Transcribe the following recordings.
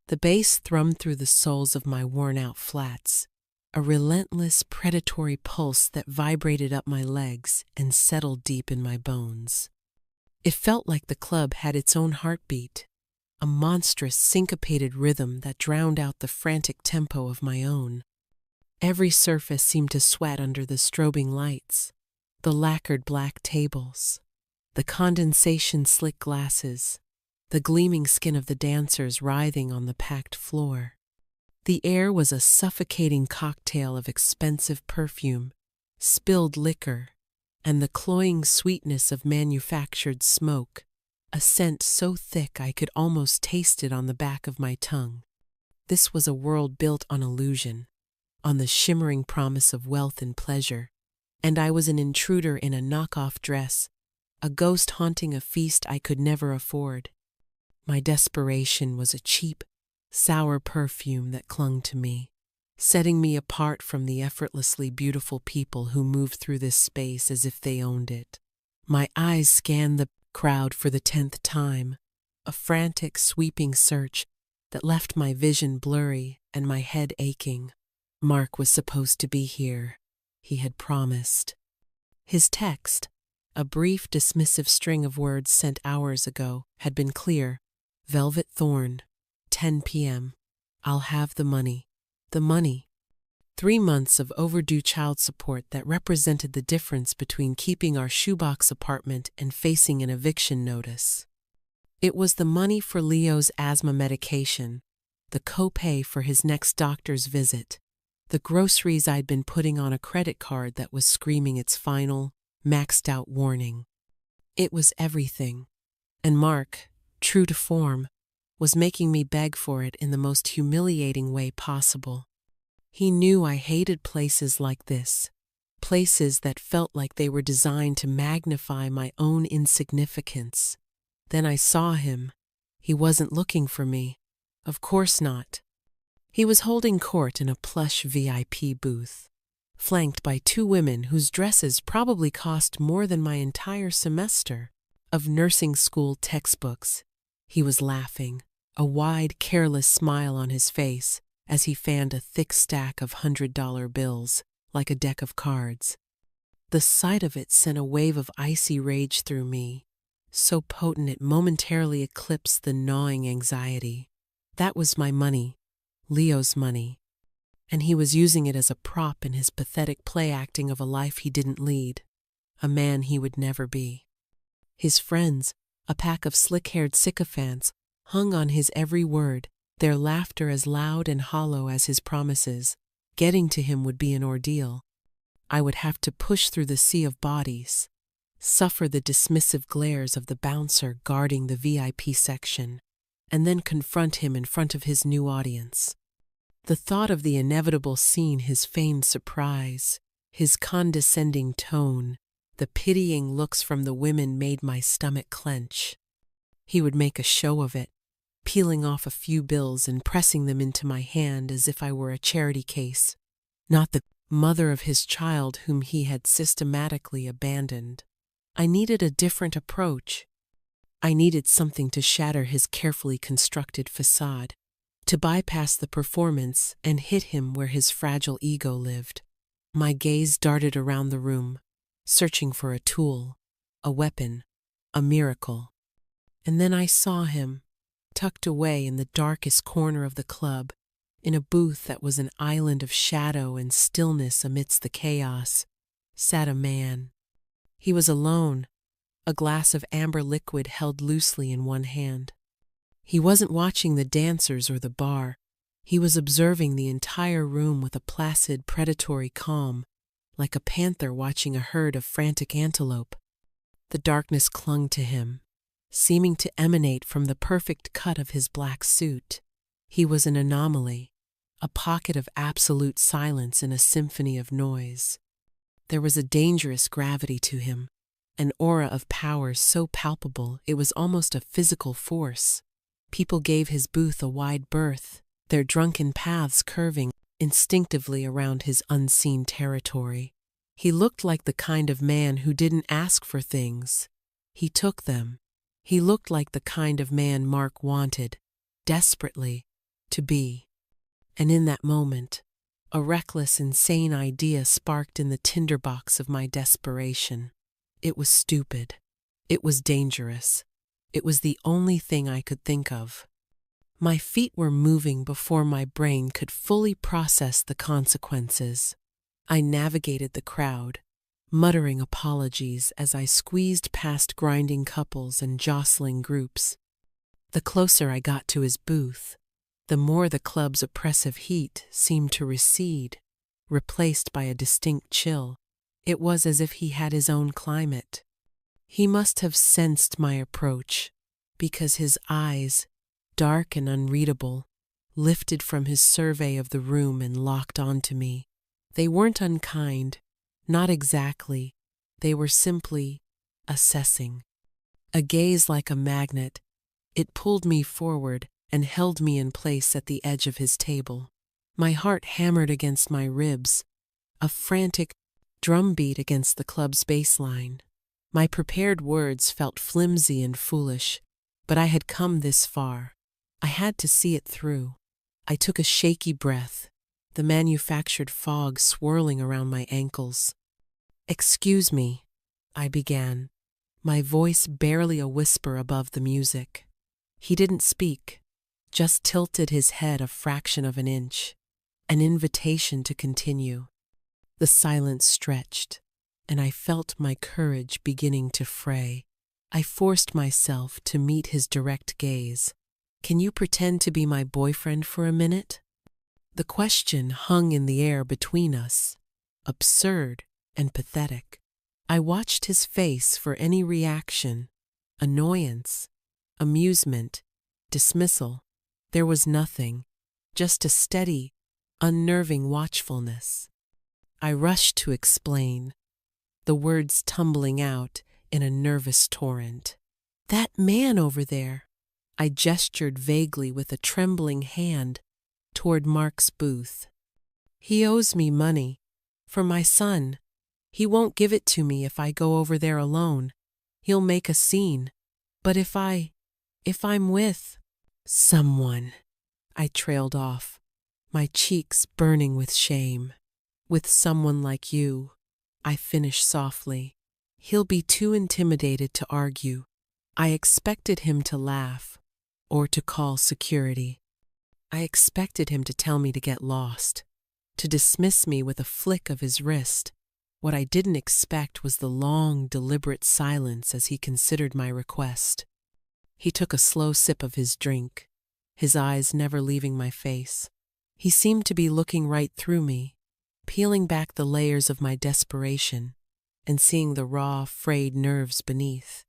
The bass thrummed through the soles of my worn-out flats, a relentless, predatory pulse that vibrated up my legs and settled deep in my bones. It felt like the club had its own heartbeat, a monstrous, syncopated rhythm that drowned out the frantic tempo of my own. Every surface seemed to sweat under the strobing lights, the lacquered black tables, the condensation-slick glasses, the gleaming skin of the dancers writhing on the packed floor. The air was a suffocating cocktail of expensive perfume, spilled liquor, and the cloying sweetness of manufactured smoke, a scent so thick I could almost taste it on the back of my tongue. This was a world built on illusion, on the shimmering promise of wealth and pleasure, and I was an intruder in a knockoff dress, a ghost haunting a feast I could never afford. My desperation was a cheap, sour perfume that clung to me, setting me apart from the effortlessly beautiful people who moved through this space as if they owned it. My eyes scanned the crowd for the 10th time, a frantic, sweeping search that left my vision blurry and my head aching. Mark was supposed to be here, he had promised. His text, a brief, dismissive string of words sent hours ago, had been clear. Velvet Thorn, 10 p.m. I'll have the money. The money. 3 months of overdue child support that represented the difference between keeping our shoebox apartment and facing an eviction notice. It was the money for Leo's asthma medication, the copay for his next doctor's visit, the groceries I'd been putting on a credit card that was screaming its final, maxed-out warning. It was everything. And Mark, true to form, was making me beg for it in the most humiliating way possible. He knew I hated places like this, places that felt like they were designed to magnify my own insignificance. Then I saw him. He wasn't looking for me. Of course not. He was holding court in a plush VIP booth, flanked by 2 women whose dresses probably cost more than my entire semester of nursing school textbooks. He was laughing, a wide, careless smile on his face as he fanned a thick stack of $100 bills like a deck of cards. The sight of it sent a wave of icy rage through me, so potent it momentarily eclipsed the gnawing anxiety. That was my money, Leo's money, and he was using it as a prop in his pathetic play-acting of a life he didn't lead, a man he would never be. His friends, a pack of slick-haired sycophants, hung on his every word, their laughter as loud and hollow as his promises. Getting to him would be an ordeal. I would have to push through the sea of bodies, suffer the dismissive glares of the bouncer guarding the VIP section, and then confront him in front of his new audience. The thought of the inevitable scene, his feigned surprise, his condescending tone, the pitying looks from the women made my stomach clench. He would make a show of it, peeling off a few bills and pressing them into my hand as if I were a charity case, not the mother of his child whom he had systematically abandoned. I needed a different approach. I needed something to shatter his carefully constructed facade, to bypass the performance and hit him where his fragile ego lived. My gaze darted around the room, searching for a tool, a weapon, a miracle. And then I saw him, tucked away in the darkest corner of the club, in a booth that was an island of shadow and stillness amidst the chaos, sat a man. He was alone, a glass of amber liquid held loosely in one hand. He wasn't watching the dancers or the bar. He was observing the entire room with a placid, predatory calm, like a panther watching a herd of frantic antelope. The darkness clung to him, seeming to emanate from the perfect cut of his black suit. He was an anomaly, a pocket of absolute silence in a symphony of noise. There was a dangerous gravity to him, an aura of power so palpable it was almost a physical force. People gave his booth a wide berth, their drunken paths curving instinctively around his unseen territory. He looked like the kind of man who didn't ask for things. He took them. He looked like the kind of man Mark wanted, desperately, to be. And in that moment, a reckless, insane idea sparked in the tinderbox of my desperation. It was stupid. It was dangerous. It was the only thing I could think of. My feet were moving before my brain could fully process the consequences. I navigated the crowd, muttering apologies as I squeezed past grinding couples and jostling groups. The closer I got to his booth, the more the club's oppressive heat seemed to recede, replaced by a distinct chill. It was as if he had his own climate. He must have sensed my approach, because his eyes, dark and unreadable, lifted from his survey of the room and locked onto me. They weren't unkind, not exactly. They were simply assessing. A gaze like a magnet, it pulled me forward and held me in place at the edge of his table. My heart hammered against my ribs, a frantic drumbeat against the club's bass line. My prepared words felt flimsy and foolish, but I had come this far. I had to see it through. I took a shaky breath, the manufactured fog swirling around my ankles. "Excuse me," I began, my voice barely a whisper above the music. He didn't speak, just tilted his head a fraction of an inch, an invitation to continue. The silence stretched, and I felt my courage beginning to fray. I forced myself to meet his direct gaze. "Can you pretend to be my boyfriend for a minute?" The question hung in the air between us, absurd and pathetic. I watched his face for any reaction, annoyance, amusement, dismissal. There was nothing, just a steady, unnerving watchfulness. I rushed to explain, the words tumbling out in a nervous torrent. "That man over there." I gestured vaguely with a trembling hand toward Mark's booth. "He owes me money. For my son. He won't give it to me if I go over there alone. He'll make a scene. But if I'm with someone," I trailed off, my cheeks burning with shame. "With someone like you," I finished softly. "He'll be too intimidated to argue." I expected him to laugh, or to call security. I expected him to tell me to get lost, to dismiss me with a flick of his wrist. What I didn't expect was the long, deliberate silence as he considered my request. He took a slow sip of his drink, his eyes never leaving my face. He seemed to be looking right through me, peeling back the layers of my desperation and seeing the raw, frayed nerves beneath.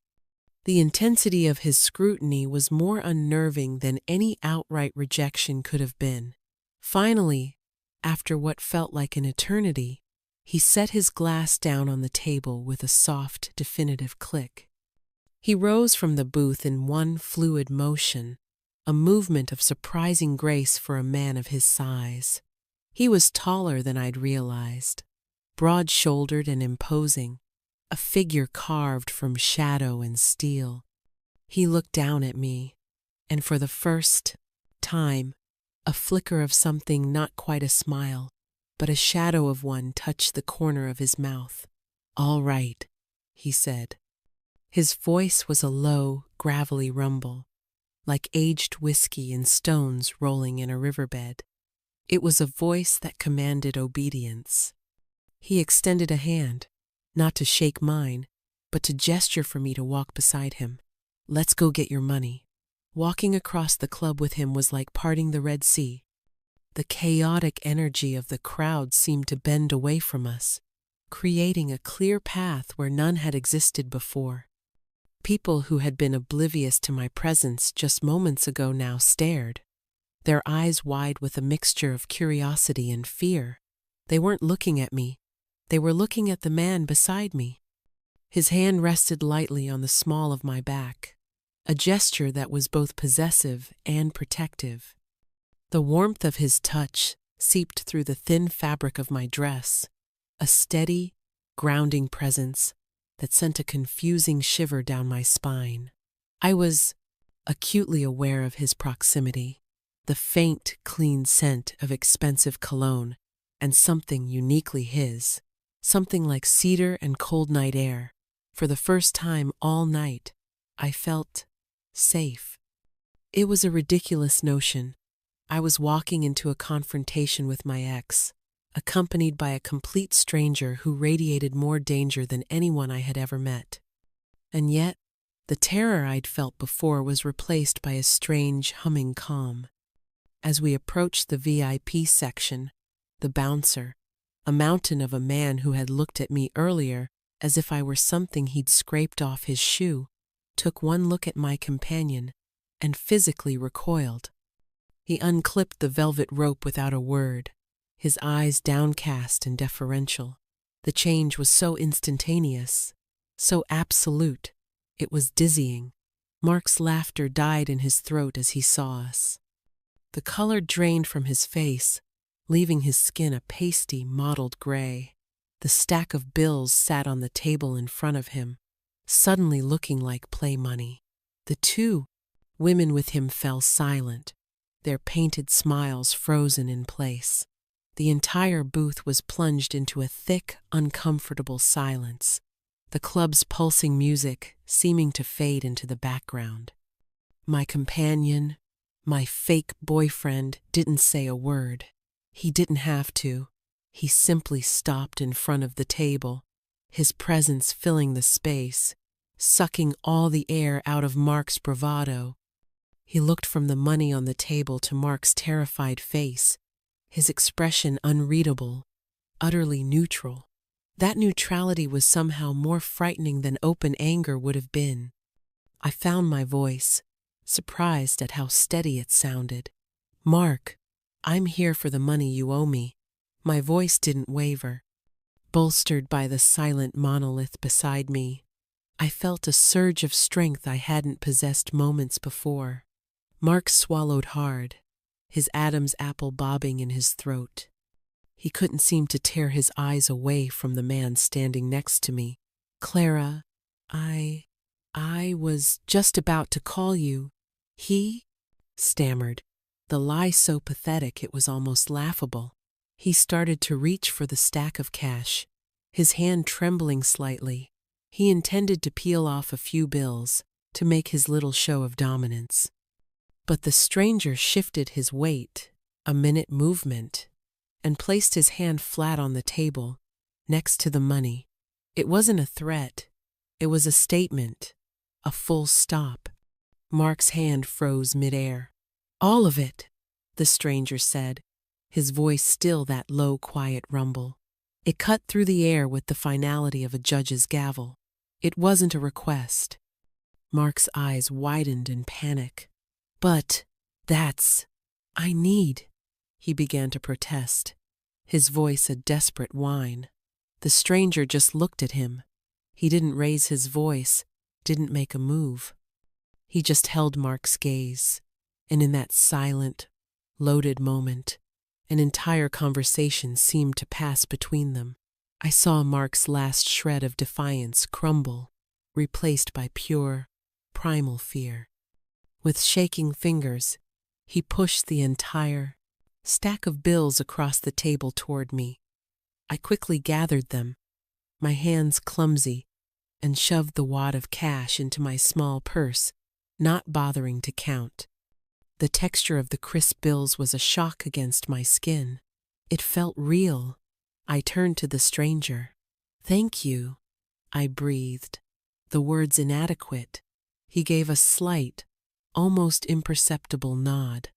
The intensity of his scrutiny was more unnerving than any outright rejection could have been. Finally, after what felt like an eternity, he set his glass down on the table with a soft, definitive click. He rose from the booth in one fluid motion, a movement of surprising grace for a man of his size. He was taller than I'd realized, broad-shouldered and imposing, a figure carved from shadow and steel. He looked down at me, and for the first time, a flicker of something not quite a smile, but a shadow of one touched the corner of his mouth. "All right," he said. His voice was a low, gravelly rumble, like aged whiskey and stones rolling in a riverbed. It was a voice that commanded obedience. He extended a hand, not to shake mine, but to gesture for me to walk beside him. "Let's go get your money." Walking across the club with him was like parting the Red Sea. The chaotic energy of the crowd seemed to bend away from us, creating a clear path where none had existed before. People who had been oblivious to my presence just moments ago now stared, their eyes wide with a mixture of curiosity and fear. They weren't looking at me. They were looking at the man beside me. His hand rested lightly on the small of my back, a gesture that was both possessive and protective. The warmth of his touch seeped through the thin fabric of my dress, a steady, grounding presence that sent a confusing shiver down my spine. I was acutely aware of his proximity. the faint, clean scent of expensive cologne, and something uniquely his, something like cedar and cold night air. For the first time all night, I felt safe. It was a ridiculous notion. I was walking into a confrontation with my ex, accompanied by a complete stranger who radiated more danger than anyone I had ever met. And yet, the terror I'd felt before was replaced by a strange, humming calm. As we approached the VIP section, the bouncer, a mountain of a man who had looked at me earlier as if I were something he'd scraped off his shoe, took one look at my companion and physically recoiled. He unclipped the velvet rope without a word, his eyes downcast and deferential. The change was so instantaneous, so absolute, it was dizzying. Mark's laughter died in his throat as he saw us. The color drained from his face, leaving his skin a pasty, mottled gray. The stack of bills sat on the table in front of him, suddenly looking like play money. The two women with him fell silent, their painted smiles frozen in place. The entire booth was plunged into a thick, uncomfortable silence, the club's pulsing music seeming to fade into the background. My companion, my fake boyfriend, didn't say a word. He didn't have to. He simply stopped in front of the table, his presence filling the space, sucking all the air out of Mark's bravado. He looked from the money on the table to Mark's terrified face, his expression unreadable, utterly neutral. That neutrality was somehow more frightening than open anger would have been. I found my voice, surprised at how steady it sounded. "Mark, I'm here for the money you owe me." My voice didn't waver. Bolstered by the silent monolith beside me, I felt a surge of strength I hadn't possessed moments before. Mark swallowed hard, his Adam's apple bobbing in his throat. He couldn't seem to tear his eyes away from the man standing next to me. "Clara, I was just about to call you." He stammered, the lie so pathetic it was almost laughable. He started to reach for the stack of cash, his hand trembling slightly. He intended to peel off a few bills to make his little show of dominance. But the stranger shifted his weight, a minute movement, and placed his hand flat on the table, next to the money. It wasn't a threat. It was a statement, a full stop. Mark's hand froze midair. "All of it," the stranger said, his voice still that low, quiet rumble. It cut through the air with the finality of a judge's gavel. It wasn't a request. Mark's eyes widened in panic. "But I need," he began to protest, his voice a desperate whine. The stranger just looked at him. He didn't raise his voice, didn't make a move. He just held Mark's gaze, and in that silent, loaded moment, an entire conversation seemed to pass between them. I saw Mark's last shred of defiance crumble, replaced by pure, primal fear. With shaking fingers, he pushed the entire stack of bills across the table toward me. I quickly gathered them, my hands clumsy, and shoved the wad of cash into my small purse, not bothering to count. The texture of the crisp bills was a shock against my skin. It felt real. I turned to the stranger. "Thank you," I breathed, the words inadequate. He gave a slight, almost imperceptible nod.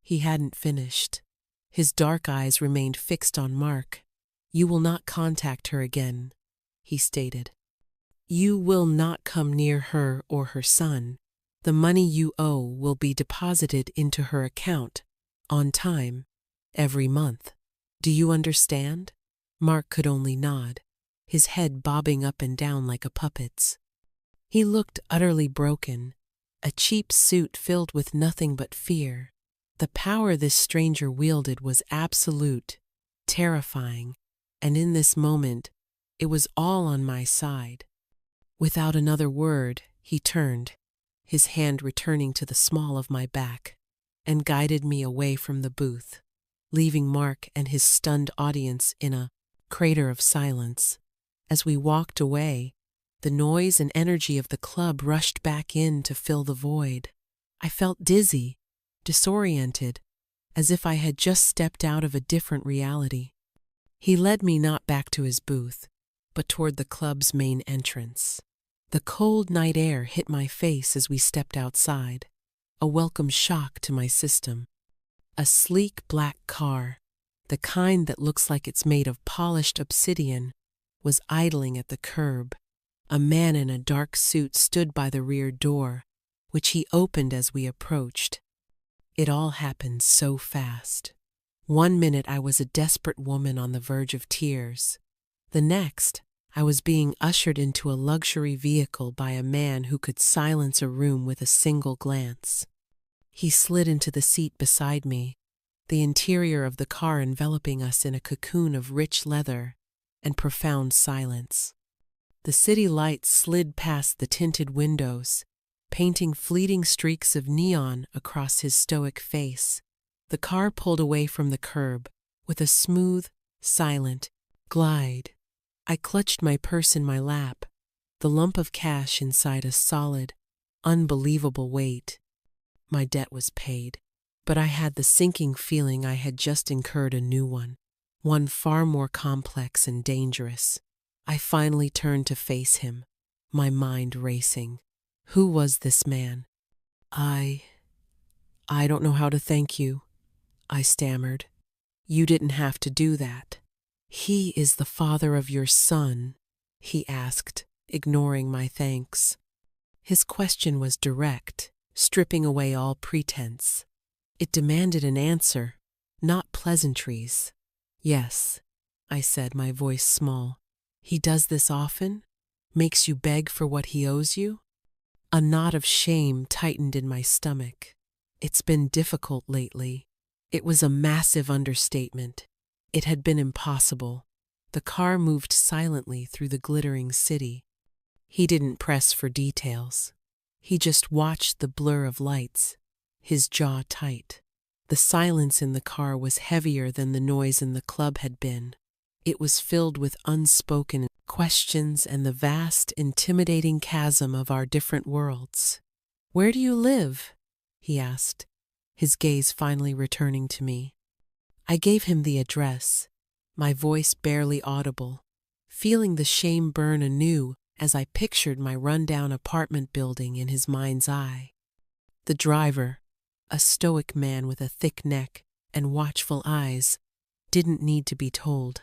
He hadn't finished. His dark eyes remained fixed on Mark. "You will not contact her again," he stated. "You will not come near her or her son. The money you owe will be deposited into her account, on time, every month. Do you understand?" Mark could only nod, his head bobbing up and down like a puppet's. He looked utterly broken, a cheap suit filled with nothing but fear. The power this stranger wielded was absolute, terrifying, and in this moment, it was all on my side. Without another word, he turned, his hand returning to the small of my back. and guided me away from the booth, leaving Mark and his stunned audience in a crater of silence. As we walked away, the noise and energy of the club rushed back in to fill the void. I felt dizzy, disoriented, as if I had just stepped out of a different reality. He led me not back to his booth, but toward the club's main entrance. The cold night air hit my face as we stepped outside, a welcome shock to my system. A sleek black car, the kind that looks like it's made of polished obsidian, was idling at the curb. A man in a dark suit stood by the rear door, which he opened as we approached. It all happened so fast. One minute I was a desperate woman on the verge of tears. The next, I was being ushered into a luxury vehicle by a man who could silence a room with a single glance. He slid into the seat beside me, the interior of the car enveloping us in a cocoon of rich leather and profound silence. The city lights slid past the tinted windows, painting fleeting streaks of neon across his stoic face. The car pulled away from the curb with a smooth, silent glide. I clutched my purse in my lap, the lump of cash inside a solid, unbelievable weight. My debt was paid, but I had the sinking feeling I had just incurred a new one far more complex and dangerous. I finally turned to face him, my mind racing. Who was this man? I don't know how to thank you, I stammered. You didn't have to do that. He is the father of your son, he asked, ignoring my thanks. His question was direct, stripping away all pretense. It demanded an answer, not pleasantries. Yes, I said, my voice small. He does this often? Makes you beg for what he owes you? A knot of shame tightened in my stomach. It's been difficult lately. It was a massive understatement. It had been impossible. The car moved silently through the glittering city. He didn't press for details. He just watched the blur of lights, his jaw tight. The silence in the car was heavier than the noise in the club had been. It was filled with unspoken questions and the vast, intimidating chasm of our different worlds. "Where do you live?" he asked, his gaze finally returning to me. I gave him the address, my voice barely audible, feeling the shame burn anew as I pictured my rundown apartment building in his mind's eye. The driver, a stoic man with a thick neck and watchful eyes, didn't need to be told.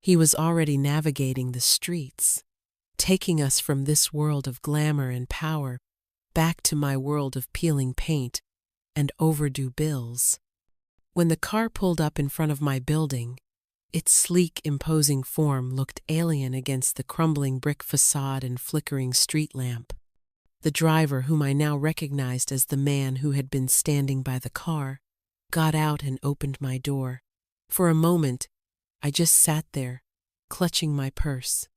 He was already navigating the streets, taking us from this world of glamour and power back to my world of peeling paint and overdue bills. When the car pulled up in front of my building, its sleek, imposing form looked alien against the crumbling brick facade and flickering street lamp. The driver, whom I now recognized as the man who had been standing by the car, got out and opened my door. For a moment, I just sat there, clutching my purse.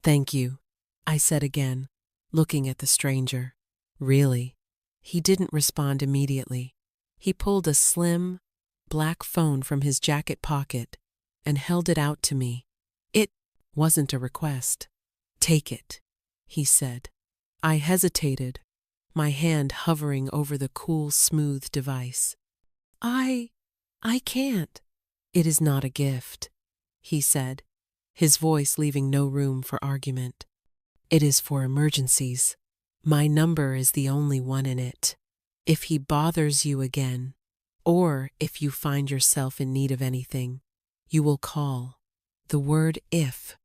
"Thank you," I said again, looking at the stranger. "Really?" He didn't respond immediately. He pulled a slim, black phone from his jacket pocket and held it out to me. "It wasn't a request." "Take it," he said. I hesitated, my hand hovering over the cool, smooth device. I can't." "It is not a gift," he said, his voice leaving no room for argument. "It is for emergencies. My number is the only one in it. If he bothers you again, or if you find yourself in need of anything, you will call." The word "if"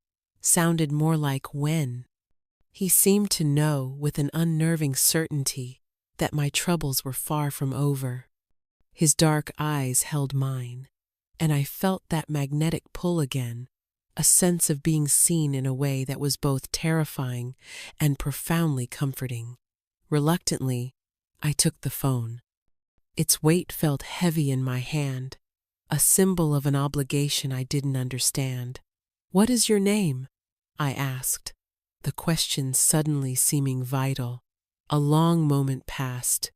sounded more like "when." He seemed to know with an unnerving certainty that my troubles were far from over. His dark eyes held mine, and I felt that magnetic pull again, a sense of being seen in a way that was both terrifying and profoundly comforting. Reluctantly, I took the phone. Its weight felt heavy in my hand, a symbol of an obligation I didn't understand. "What is your name?" I asked, the question suddenly seeming vital. A long moment passed.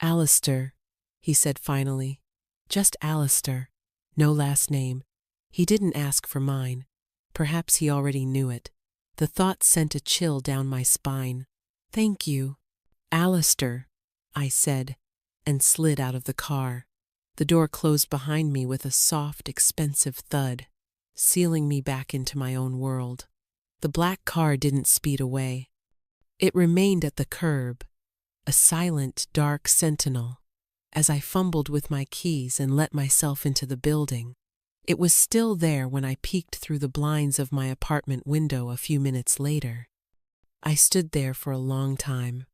"Alistair," he said finally. Just Alistair. No last name. He didn't ask for mine. Perhaps he already knew it. The thought sent a chill down my spine. Thank you. Alistair, I said, and slid out of the car. The door closed behind me with a soft, expensive thud, sealing me back into my own world. The black car didn't speed away. It remained at the curb, a silent, dark sentinel. As I fumbled with my keys and let myself into the building, it was still there when I peeked through the blinds of my apartment window a few minutes later. I stood there for a long time,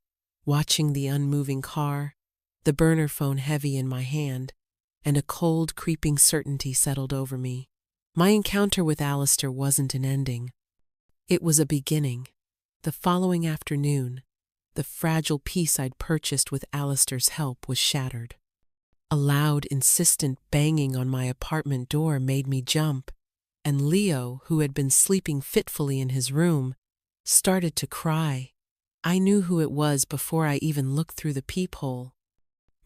watching the unmoving car, the burner phone heavy in my hand, and a cold, creeping certainty settled over me. My encounter with Alistair wasn't an ending. It was a beginning. The following afternoon, the fragile peace I'd purchased with Alistair's help was shattered. A loud, insistent banging on my apartment door made me jump, and Leo, who had been sleeping fitfully in his room, started to cry. I knew who it was before I even looked through the peephole.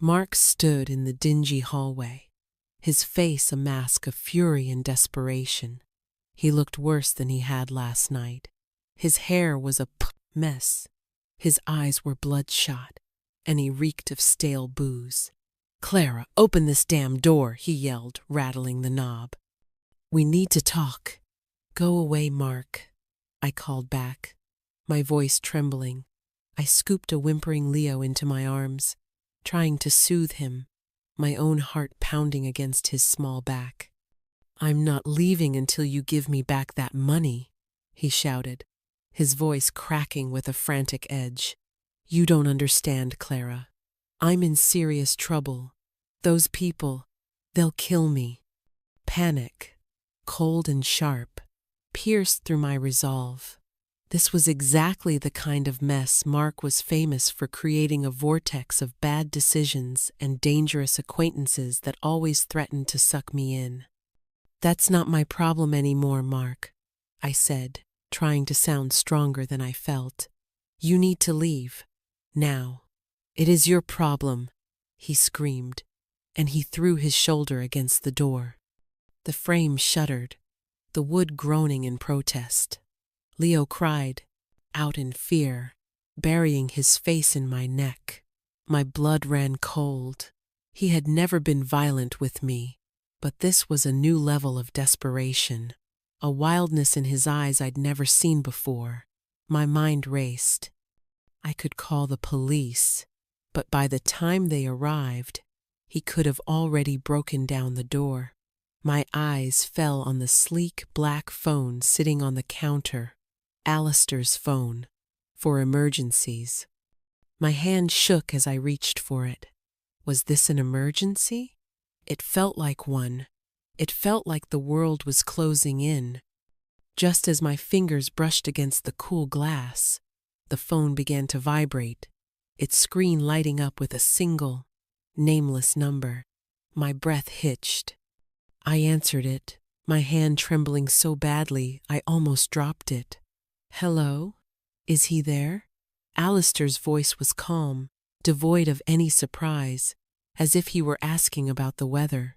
Mark stood in the dingy hallway, his face a mask of fury and desperation. He looked worse than he had last night. His hair was a mess. His eyes were bloodshot, and he reeked of stale booze. Clara, open this damn door, he yelled, rattling the knob. We need to talk. Go away, Mark, I called back, my voice trembling. I scooped a whimpering Leo into my arms, trying to soothe him, my own heart pounding against his small back. I'm not leaving until you give me back that money, he shouted, his voice cracking with a frantic edge. You don't understand, Clara. I'm in serious trouble. Those people, they'll kill me. Panic, cold and sharp, pierced through my resolve. This was exactly the kind of mess Mark was famous for creating, a vortex of bad decisions and dangerous acquaintances that always threatened to suck me in. That's not my problem anymore, Mark, I said, trying to sound stronger than I felt. You need to leave. Now. It is your problem, he screamed, and he threw his shoulder against the door. The frame shuddered, the wood groaning in protest. Leo cried, out in fear, burying his face in my neck. My blood ran cold. He had never been violent with me, but this was a new level of desperation, a wildness in his eyes I'd never seen before. My mind raced. I could call the police, but by the time they arrived, he could have already broken down the door. My eyes fell on the sleek black phone sitting on the counter, Alistair's phone, for emergencies. My hand shook as I reached for it. Was this an emergency? It felt like one. It felt like the world was closing in. Just as my fingers brushed against the cool glass, the phone began to vibrate, its screen lighting up with a single, nameless number. My breath hitched. I answered it, my hand trembling so badly I almost dropped it. Hello? Is he there? Alistair's voice was calm, devoid of any surprise, as if he were asking about the weather.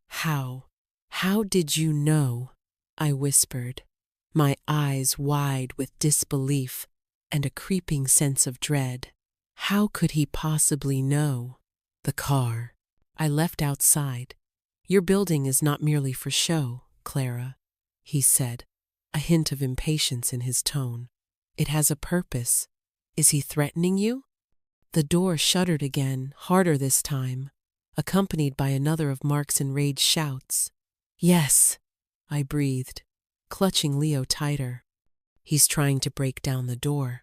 How did you know? I whispered, my eyes wide with disbelief and a creeping sense of dread. How could he possibly know? The car I left outside. Your building is not merely for show, Clara, he said, a hint of impatience in his tone. It has a purpose. Is he threatening you? The door shuddered again, harder this time, accompanied by another of Mark's enraged shouts. Yes, I breathed, clutching Leo tighter. He's trying to break down the door.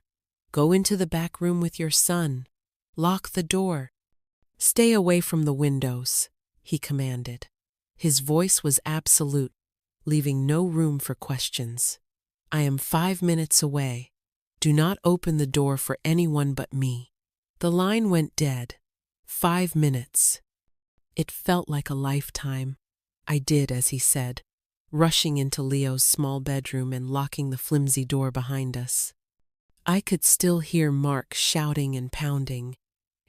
Go into the back room with your son. Lock the door. Stay away from the windows, he commanded. His voice was absolute, leaving no room for questions. I am 5 minutes away. Do not open the door for anyone but me. The line went dead. 5 minutes. It felt like a lifetime. I did as he said, rushing into Leo's small bedroom and locking the flimsy door behind us. I could still hear Mark shouting and pounding,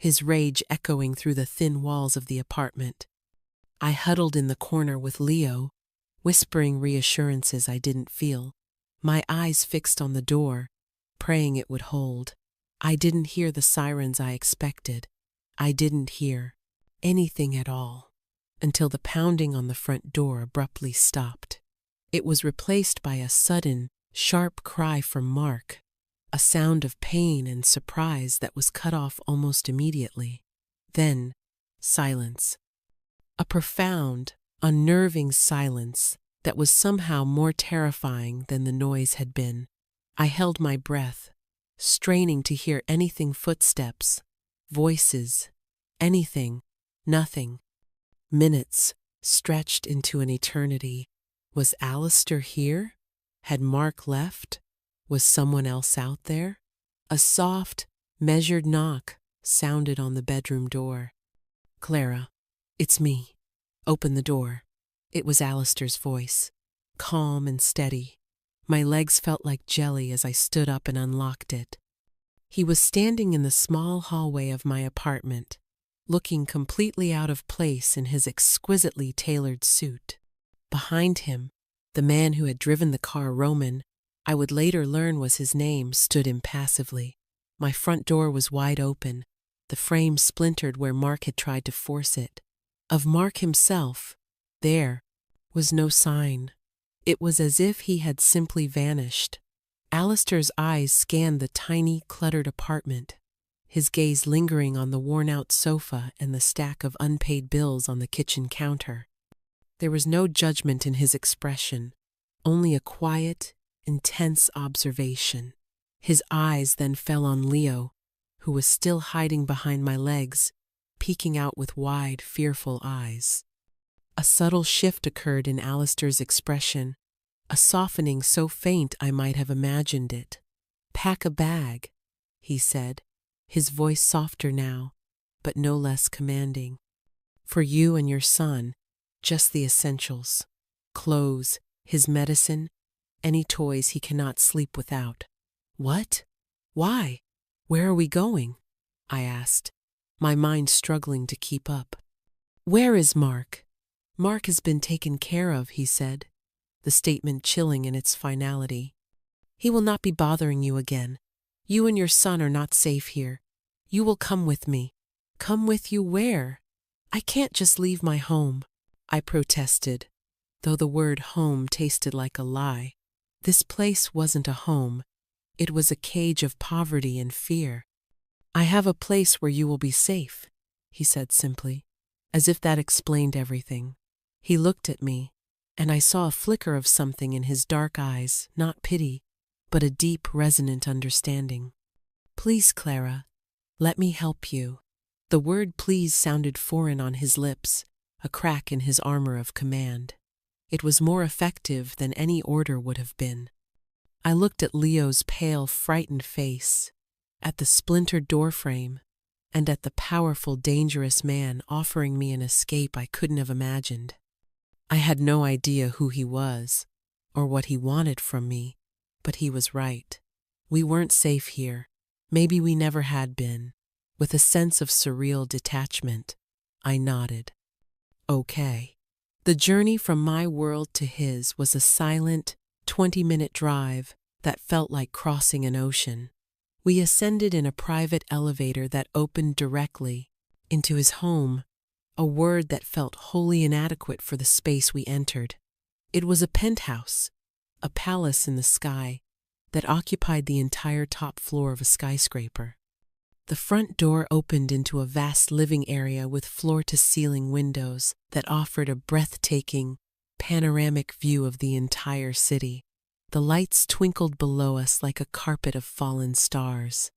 his rage echoing through the thin walls of the apartment. I huddled in the corner with Leo, whispering reassurances I didn't feel, my eyes fixed on the door, praying it would hold. I didn't hear the sirens I expected. I didn't hear anything at all, until the pounding on the front door abruptly stopped. It was replaced by a sudden, sharp cry from Mark, a sound of pain and surprise that was cut off almost immediately. Then, silence. A profound, unnerving silence that was somehow more terrifying than the noise had been. I held my breath, straining to hear anything: footsteps, voices, anything, nothing. Minutes stretched into an eternity. Was Alistair here? Had Mark left? Was someone else out there? A soft, measured knock sounded on the bedroom door. "Clara, it's me. Open the door." It was Alistair's voice, calm and steady. My legs felt like jelly as I stood up and unlocked it. He was standing in the small hallway of my apartment, looking completely out of place in his exquisitely tailored suit. Behind him, the man who had driven the car, Roman, I would later learn was his name, stood impassively. My front door was wide open, the frame splintered where Mark had tried to force it. Of Mark himself, there was no sign. It was as if he had simply vanished. Alistair's eyes scanned the tiny, cluttered apartment, his gaze lingering on the worn-out sofa and the stack of unpaid bills on the kitchen counter. There was no judgment in his expression, only a quiet, intense observation. His eyes then fell on Leo, who was still hiding behind my legs, peeking out with wide, fearful eyes. A subtle shift occurred in Alistair's expression, a softening so faint I might have imagined it. "Pack a bag," he said, his voice softer now, but no less commanding. "For you and your son, just the essentials. Clothes, his medicine, any toys he cannot sleep without." "What? Why? Where are we going?" I asked, my mind struggling to keep up. "Where is Mark?" "Mark has been taken care of," he said, the statement chilling in its finality. "He will not be bothering you again. You and your son are not safe here. You will come with me." "Come with you where?" "I can't just leave my home," I protested, though the word home tasted like a lie. This place wasn't a home. It was a cage of poverty and fear. "I have a place where you will be safe," he said simply, as if that explained everything. He looked at me, and I saw a flicker of something in his dark eyes, not pity, but a deep, resonant understanding. "Please, Clara, let me help you." The word "please" sounded foreign on his lips, a crack in his armor of command. It was more effective than any order would have been. I looked at Leo's pale, frightened face, at the splintered doorframe, and at the powerful, dangerous man offering me an escape I couldn't have imagined. I had no idea who he was, or what he wanted from me, but he was right. We weren't safe here. Maybe we never had been. With a sense of surreal detachment, I nodded. Okay. The journey from my world to his was a silent, 20-minute drive that felt like crossing an ocean. We ascended in a private elevator that opened directly into his home, a word that felt wholly inadequate for the space we entered. It was a penthouse, a palace in the sky, that occupied the entire top floor of a skyscraper. The front door opened into a vast living area with floor-to-ceiling windows that offered a breathtaking, panoramic view of the entire city. The lights twinkled below us like a carpet of fallen stars.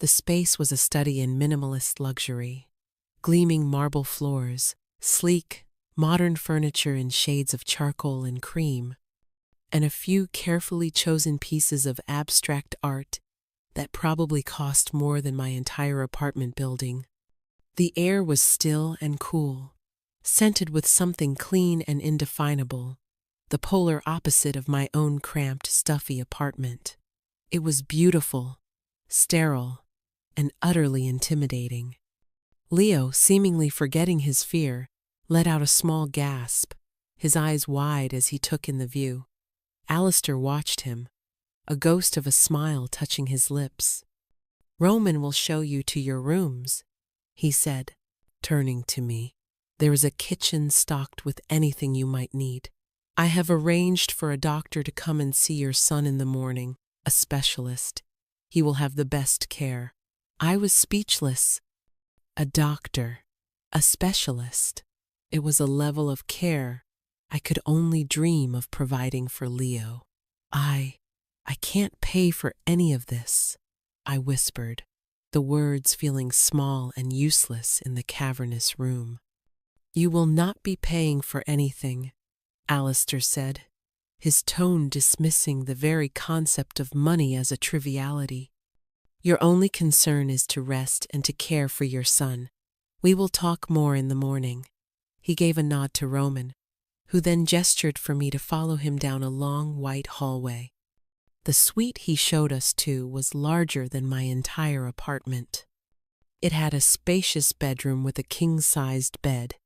The space was a study in minimalist luxury. Gleaming marble floors, sleek, modern furniture in shades of charcoal and cream, and a few carefully chosen pieces of abstract art that probably cost more than my entire apartment building. The air was still and cool, scented with something clean and indefinable, the polar opposite of my own cramped, stuffy apartment. It was beautiful, sterile, and utterly intimidating. Leo, seemingly forgetting his fear, let out a small gasp, his eyes wide as he took in the view. Alistair watched him, a ghost of a smile touching his lips. "Roman will show you to your rooms," he said, turning to me. "There is a kitchen stocked with anything you might need. I have arranged for a doctor to come and see your son in the morning, a specialist. He will have the best care." I was speechless. A doctor, a specialist. It was a level of care I could only dream of providing for Leo. I can't pay for any of this," I whispered, the words feeling small and useless in the cavernous room. "You will not be paying for anything," Alistair said, his tone dismissing the very concept of money as a triviality. "Your only concern is to rest and to care for your son. We will talk more in the morning." He gave a nod to Roman, who then gestured for me to follow him down a long white hallway. The suite he showed us to was larger than my entire apartment. It had a spacious bedroom with a king-sized bed,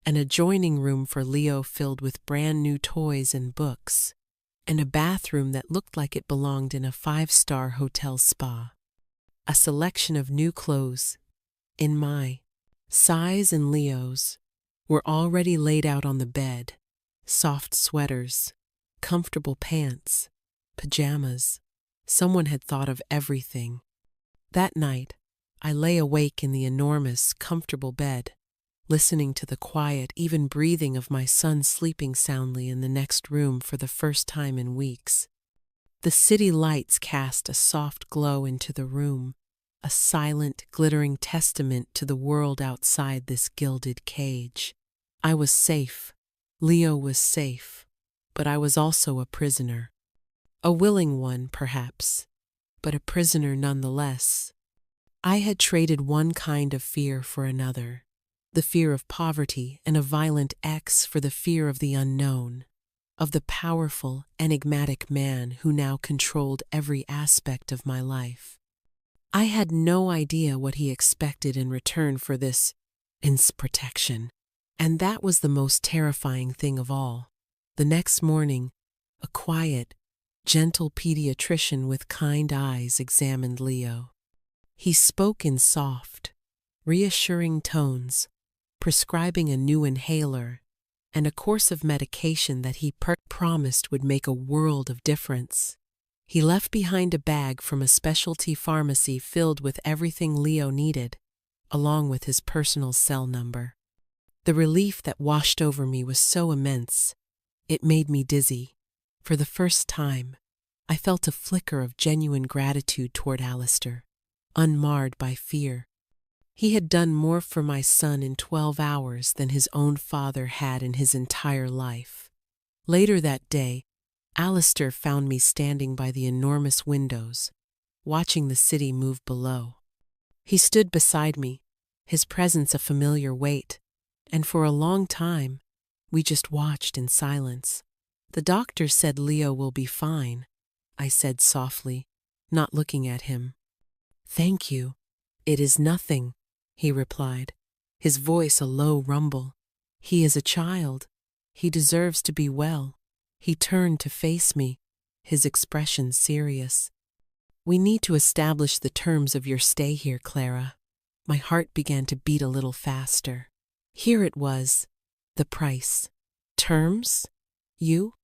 an adjoining room for Leo filled with brand-new toys and books, and a bathroom that looked like it belonged in a 5-star hotel spa. A selection of new clothes, in my size and Leo's, were already laid out on the bed: soft sweaters, comfortable pants, pajamas. Someone had thought of everything. That night, I lay awake in the enormous, comfortable bed, listening to the quiet, even breathing of my son sleeping soundly in the next room for the first time in weeks. The city lights cast a soft glow into the room, a silent, glittering testament to the world outside this gilded cage. I was safe. Leo was safe. But I was also a prisoner. A willing one, perhaps, but a prisoner nonetheless. I had traded one kind of fear for another, the fear of poverty and a violent ex for the fear of the unknown, of the powerful, enigmatic man who now controlled every aspect of my life. I had no idea what he expected in return for this protection, and that was the most terrifying thing of all. The next morning, a quiet, gentle pediatrician with kind eyes examined Leo. He spoke in soft, reassuring tones, prescribing a new inhaler and a course of medication that he promised would make a world of difference. He left behind a bag from a specialty pharmacy filled with everything Leo needed, along with his personal cell number. The relief that washed over me was so immense, it made me dizzy. For the first time, I felt a flicker of genuine gratitude toward Alistair, unmarred by fear. He had done more for my son in 12 hours than his own father had in his entire life. Later that day, Alistair found me standing by the enormous windows, watching the city move below. He stood beside me, his presence a familiar weight, and for a long time, we just watched in silence. "The doctor said Leo will be fine," I said softly, not looking at him. "Thank you. It is nothing," he replied, his voice a low rumble. "He is a child. He deserves to be well." He turned to face me, his expression serious. "We need to establish the terms of your stay here, Clara." My heart began to beat a little faster. Here it was, the price. "Terms? You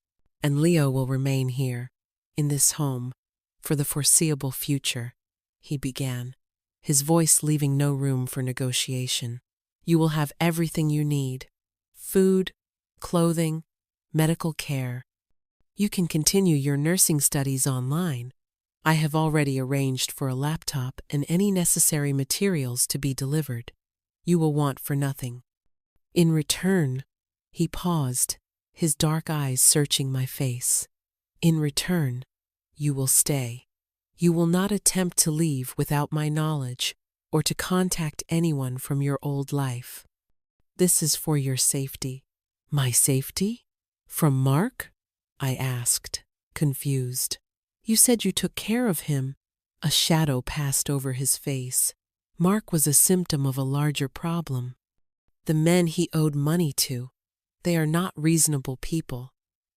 and Leo will remain here, in this home, for the foreseeable future," he began, his voice leaving no room for negotiation. "You will have everything you need: food, clothing, medical care. You can continue your nursing studies online. I have already arranged for a laptop and any necessary materials to be delivered. You will want for nothing. In return," he paused, his dark eyes searching my face. "In return, you will stay. You will not attempt to leave without my knowledge or to contact anyone from your old life. This is for your safety." "My safety? From Mark?" I asked, confused. "You said you took care of him." A shadow passed over his face. Mark was a symptom of a larger problem. The men he owed money to, they are not reasonable people.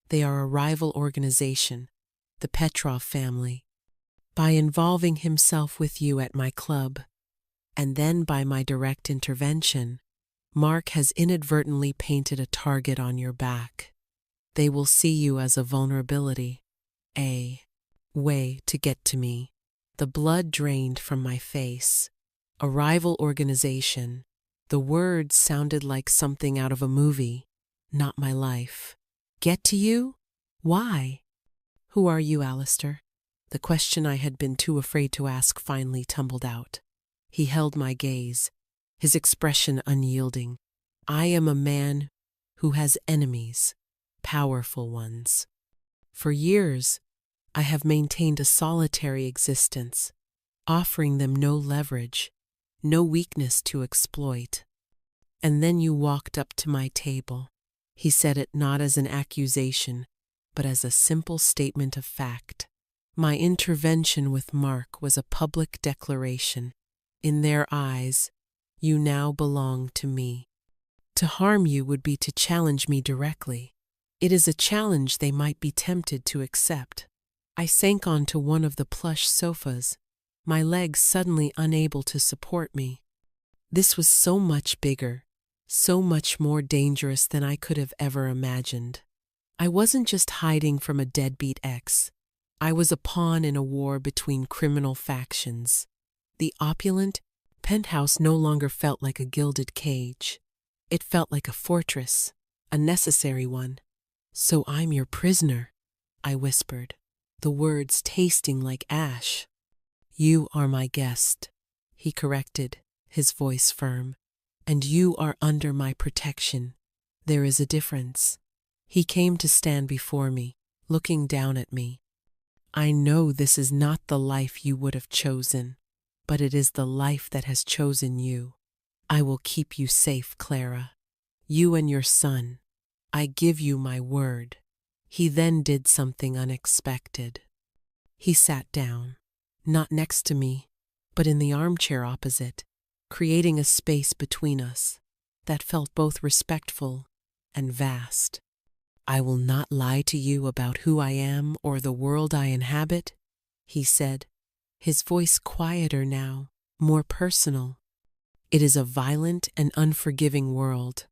They are a rival organization, the Petrov family. By involving himself with you at my club, and then by my direct intervention, Mark has inadvertently painted a target on your back. They will see you as a vulnerability, a way to get to me. The blood drained from my face. A rival organization. The words sounded like something out of a movie, not my life. Get to you? Why? Who are you, Alistair? The question I had been too afraid to ask finally tumbled out. He held my gaze, his expression unyielding. I am a man who has enemies, powerful ones. For years, I have maintained a solitary existence, offering them no leverage, no weakness to exploit. And then you walked up to my table. He said it not as an accusation, but as a simple statement of fact. My intervention with Mark was a public declaration. In their eyes, you now belong to me. To harm you would be to challenge me directly. It is a challenge they might be tempted to accept. I sank onto one of the plush sofas, my legs suddenly unable to support me. This was so much bigger, so much more dangerous than I could have ever imagined. I wasn't just hiding from a deadbeat ex. I was a pawn in a war between criminal factions. The opulent penthouse no longer felt like a gilded cage. It felt like a fortress, a necessary one. So I'm your prisoner, I whispered, the words tasting like ash. You are my guest, he corrected, his voice firm. And you are under my protection. There is a difference. He came to stand before me, looking down at me. I know this is not the life you would have chosen, but it is the life that has chosen you. I will keep you safe, Clara. You and your son. I give you my word. He then did something unexpected. He sat down, not next to me, but in the armchair opposite, creating a space between us that felt both respectful and vast. I will not lie to you about who I am or the world I inhabit, he said, his voice quieter now, more personal. It is a violent and unforgiving world.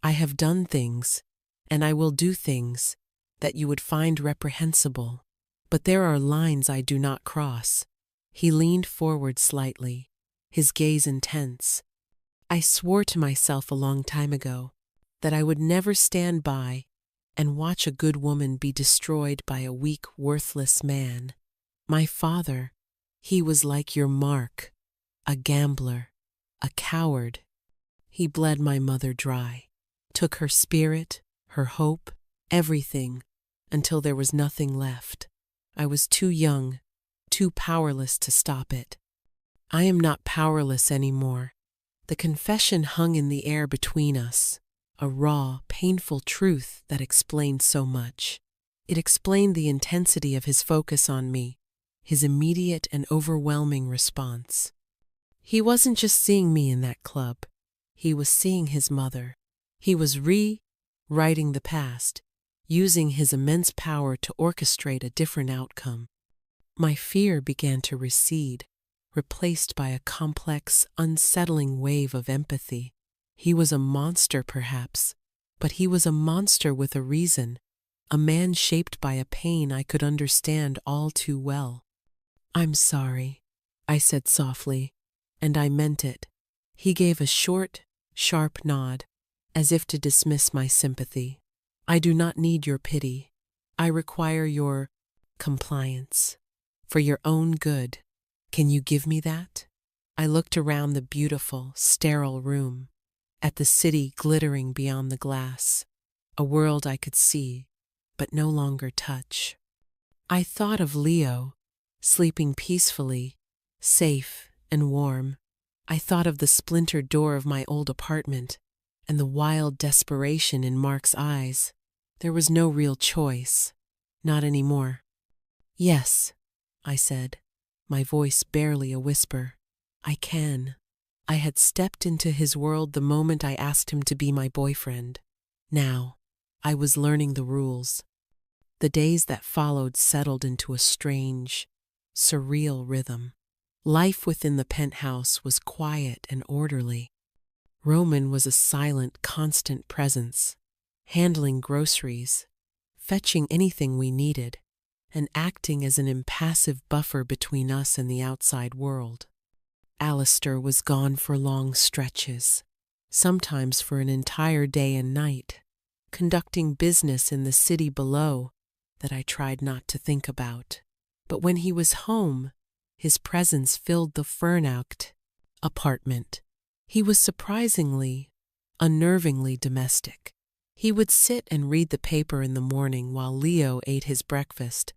I have done things, and I will do things, that you would find reprehensible. But there are lines I do not cross. He leaned forward slightly, his gaze intense. I swore to myself a long time ago that I would never stand by and watch a good woman be destroyed by a weak, worthless man. My father, he was like your Mark, a gambler, a coward. He bled my mother dry, took her spirit, her hope, everything, until there was nothing left. I was too young, too powerless to stop it. I am not powerless anymore. The confession hung in the air between us, a raw, painful truth that explained so much. It explained the intensity of his focus on me, his immediate and overwhelming response. He wasn't just seeing me in that club. He was seeing his mother. He was rewriting the past, using his immense power to orchestrate a different outcome. My fear began to recede, replaced by a complex, unsettling wave of empathy. He was a monster, perhaps, but he was a monster with a reason, a man shaped by a pain I could understand all too well. I'm sorry, I said softly, and I meant it. He gave a short, sharp nod, as if to dismiss my sympathy. I do not need your pity. I require your compliance. For your own good. Can you give me that? I looked around the beautiful, sterile room, at the city glittering beyond the glass, a world I could see, but no longer touch. I thought of Leo, sleeping peacefully, safe and warm. I thought of the splintered door of my old apartment, and the wild desperation in Mark's eyes. There was no real choice, not anymore. Yes, I said, my voice barely a whisper. I can. I had stepped into his world the moment I asked him to be my boyfriend. Now, I was learning the rules. The days that followed settled into a strange, surreal rhythm. Life within the penthouse was quiet and orderly. Roman was a silent, constant presence, handling groceries, fetching anything we needed, and acting as an impassive buffer between us and the outside world. Alistair was gone for long stretches, sometimes for an entire day and night, conducting business in the city below that I tried not to think about. But when he was home, his presence filled the Fernaucht apartment. He was surprisingly, unnervingly domestic. He would sit and read the paper in the morning while Leo ate his breakfast,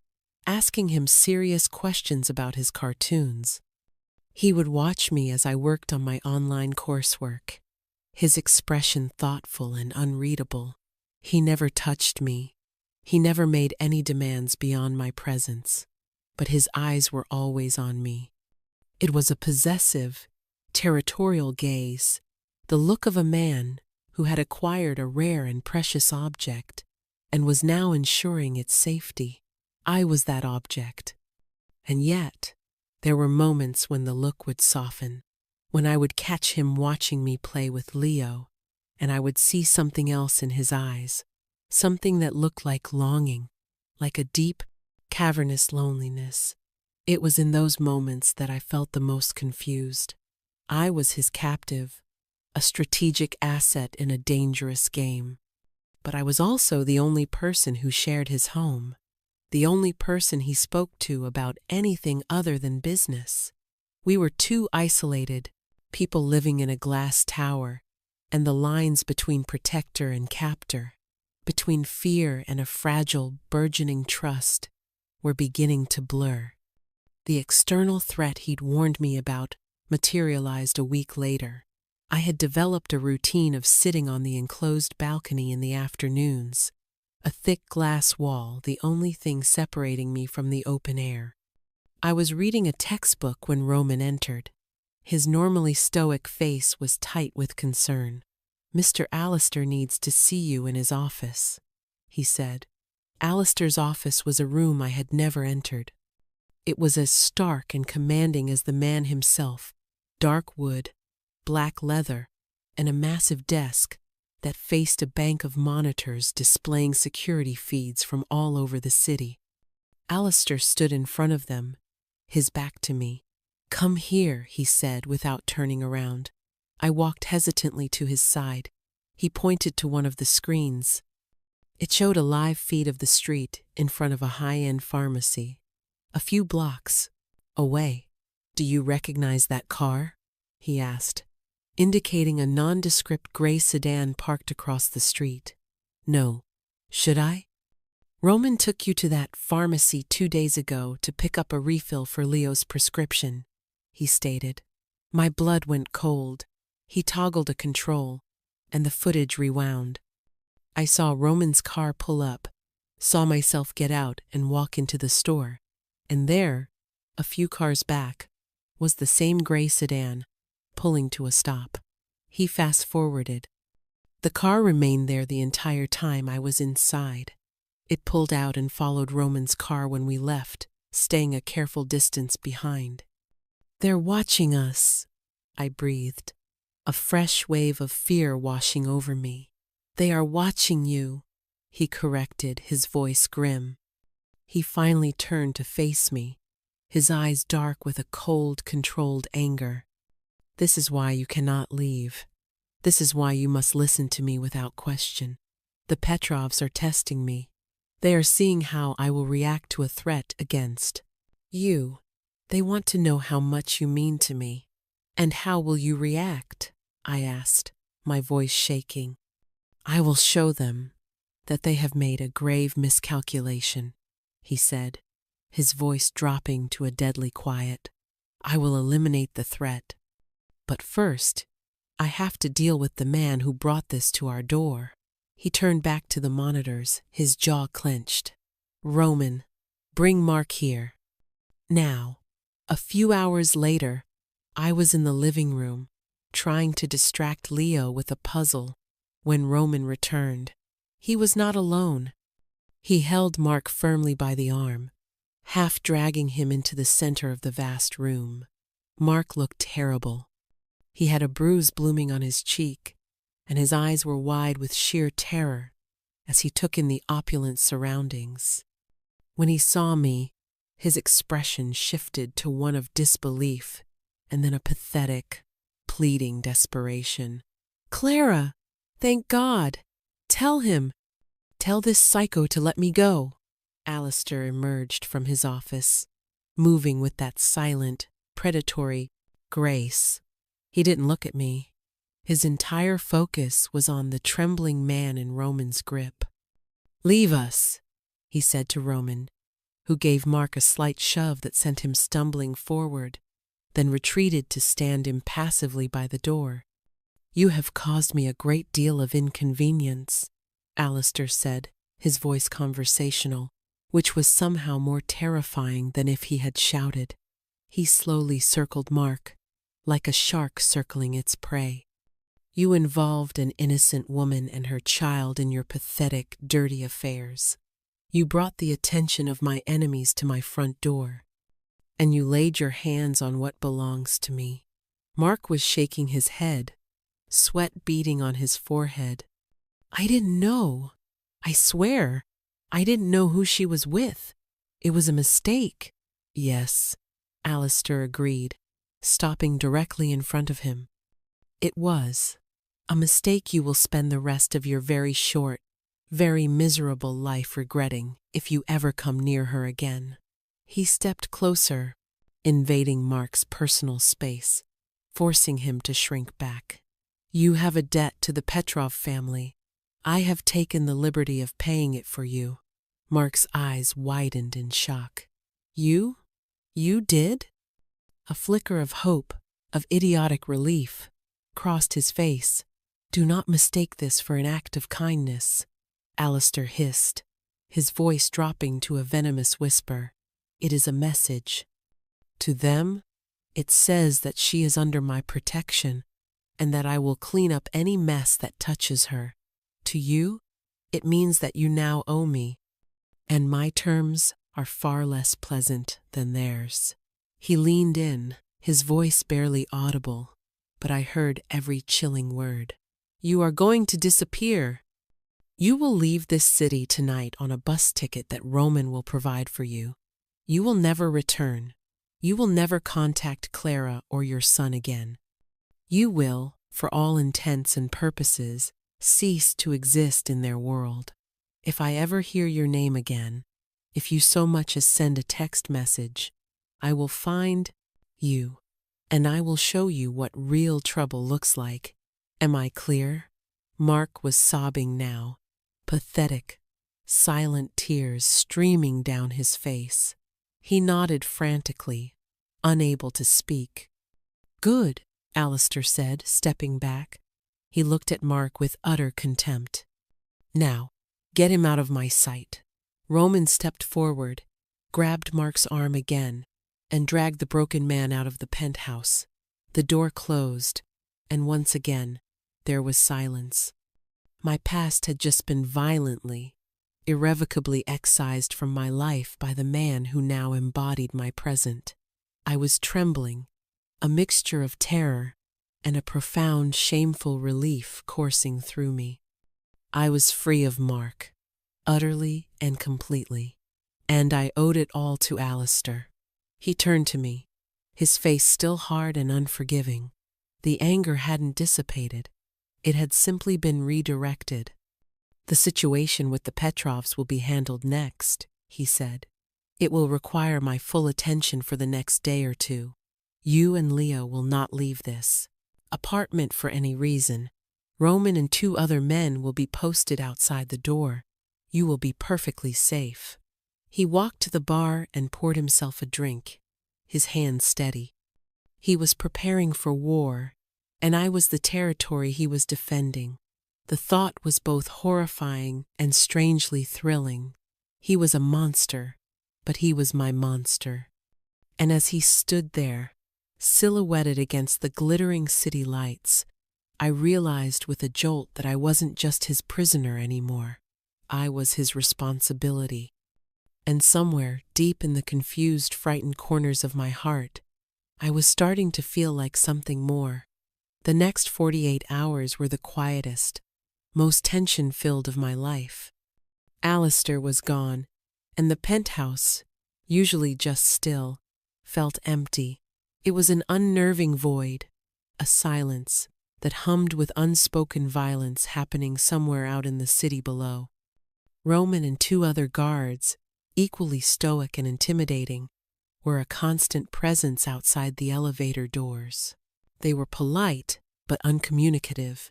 asking him serious questions about his cartoons. He would watch me as I worked on my online coursework, his expression thoughtful and unreadable. He never touched me. He never made any demands beyond my presence, but his eyes were always on me. It was a possessive, territorial gaze, the look of a man who had acquired a rare and precious object and was now ensuring its safety. I was that object. And yet, there were moments when the look would soften, when I would catch him watching me play with Leo, and I would see something else in his eyes, something that looked like longing, like a deep, cavernous loneliness. It was in those moments that I felt the most confused. I was his captive, a strategic asset in a dangerous game. But I was also the only person who shared his home, the only person he spoke to about anything other than business. We were two isolated people living in a glass tower, and the lines between protector and captor, between fear and a fragile, burgeoning trust, were beginning to blur. The external threat he'd warned me about materialized a week later. I had developed a routine of sitting on the enclosed balcony in the afternoons, a thick glass wall the only thing separating me from the open air. I was reading a textbook when Roman entered. His normally stoic face was tight with concern. "Mr. Alistair needs to see you in his office," he said. Alistair's office was a room I had never entered. It was as stark and commanding as the man himself, dark wood, black leather, and a massive desk that faced a bank of monitors displaying security feeds from all over the city. Alistair stood in front of them, his back to me. "Come here," he said without turning around. I walked hesitantly to his side. He pointed to one of the screens. It showed a live feed of the street in front of a high-end pharmacy, a few blocks away. "Do you recognize that car?" he asked, indicating a nondescript gray sedan parked across the street. "No. Should I?" "Roman took you to that pharmacy 2 days ago to pick up a refill for Leo's prescription," he stated. My blood went cold. He toggled a control, and the footage rewound. I saw Roman's car pull up, saw myself get out and walk into the store, and there, a few cars back, was the same gray sedan, pulling to a stop. He fast-forwarded. The car remained there the entire time I was inside. It pulled out and followed Roman's car when we left, staying a careful distance behind. "They're watching us," I breathed, a fresh wave of fear washing over me. "They are watching you," he corrected, his voice grim. He finally turned to face me, his eyes dark with a cold, controlled anger. "This is why you cannot leave. This is why you must listen to me without question. The Petrovs are testing me. They are seeing how I will react to a threat against you. They want to know how much you mean to me." "And how will you react?" I asked, my voice shaking. "I will show them that they have made a grave miscalculation," he said, his voice dropping to a deadly quiet. "I will eliminate the threat. But first, I have to deal with the man who brought this to our door." He turned back to the monitors, his jaw clenched. "Roman, bring Mark here." Now, a few hours later, I was in the living room, trying to distract Leo with a puzzle. When Roman returned, he was not alone. He held Mark firmly by the arm, half dragging him into the center of the vast room. Mark looked terrible. He had a bruise blooming on his cheek, and his eyes were wide with sheer terror as he took in the opulent surroundings. When he saw me, his expression shifted to one of disbelief and then a pathetic, pleading desperation. "Clara, thank God! Tell him! Tell this psycho to let me go!" Alistair emerged from his office, moving with that silent, predatory grace. He didn't look at me. His entire focus was on the trembling man in Roman's grip. "Leave us," he said to Roman, who gave Mark a slight shove that sent him stumbling forward, then retreated to stand impassively by the door. "You have caused me a great deal of inconvenience," Alistair said, his voice conversational, which was somehow more terrifying than if he had shouted. He slowly circled Mark, like a shark circling its prey. "You involved an innocent woman and her child in your pathetic, dirty affairs. You brought the attention of my enemies to my front door, and you laid your hands on what belongs to me." Mark was shaking his head, sweat beading on his forehead. "I didn't know. I swear, I didn't know who she was with. It was a mistake." "Yes," Alistair agreed, stopping directly in front of him. "It was a mistake you will spend the rest of your very short, very miserable life regretting if you ever come near her again." He stepped closer, invading Mark's personal space, forcing him to shrink back. "You have a debt to the Petrov family. I have taken the liberty of paying it for you." Mark's eyes widened in shock. You? You did?" A flicker of hope, of idiotic relief, crossed his face. "Do not mistake this for an act of kindness," Alistair hissed, his voice dropping to a venomous whisper. "It is a message. To them, it says that she is under my protection and that I will clean up any mess that touches her. To you, it means that you now owe me, and my terms are far less pleasant than theirs." He leaned in, his voice barely audible, but I heard every chilling word. "You are going to disappear. You will leave this city tonight on a bus ticket that Roman will provide for you. You will never return. You will never contact Clara or your son again. You will, for all intents and purposes, cease to exist in their world. If I ever hear your name again, if you so much as send a text message, I will find you, and I will show you what real trouble looks like. Am I clear?" Mark was sobbing now, pathetic, silent tears streaming down his face. He nodded frantically, unable to speak. "Good," Alistair said, stepping back. He looked at Mark with utter contempt. "Now, get him out of my sight." Roman stepped forward, grabbed Mark's arm again, and dragged the broken man out of the penthouse. The door closed, and once again, there was silence. My past had just been violently, irrevocably excised from my life by the man who now embodied my present. I was trembling, a mixture of terror and a profound, shameful relief coursing through me. I was free of Mark, utterly and completely, and I owed it all to Alistair. He turned to me, his face still hard and unforgiving. The anger hadn't dissipated. It had simply been redirected. "The situation with the Petrovs will be handled next," he said. "It will require my full attention for the next day or two. You and Leo will not leave this apartment for any reason. Roman and 2 other men will be posted outside the door. You will be perfectly safe." He walked to the bar and poured himself a drink, his hand steady. He was preparing for war, and I was the territory he was defending. The thought was both horrifying and strangely thrilling. He was a monster, but he was my monster. And as he stood there, Silhouetted against the glittering city lights, I realized with a jolt that I wasn't just his prisoner anymore. I was his responsibility. And somewhere, deep in the confused, frightened corners of my heart, I was starting to feel like something more. The next 48 hours were the quietest, most tension-filled of my life. Alistair was gone, and the penthouse, usually just still, felt empty. It was an unnerving void, a silence that hummed with unspoken violence happening somewhere out in the city below. Roman and 2 other guards, equally stoic and intimidating, were a constant presence outside the elevator doors. They were polite, but uncommunicative,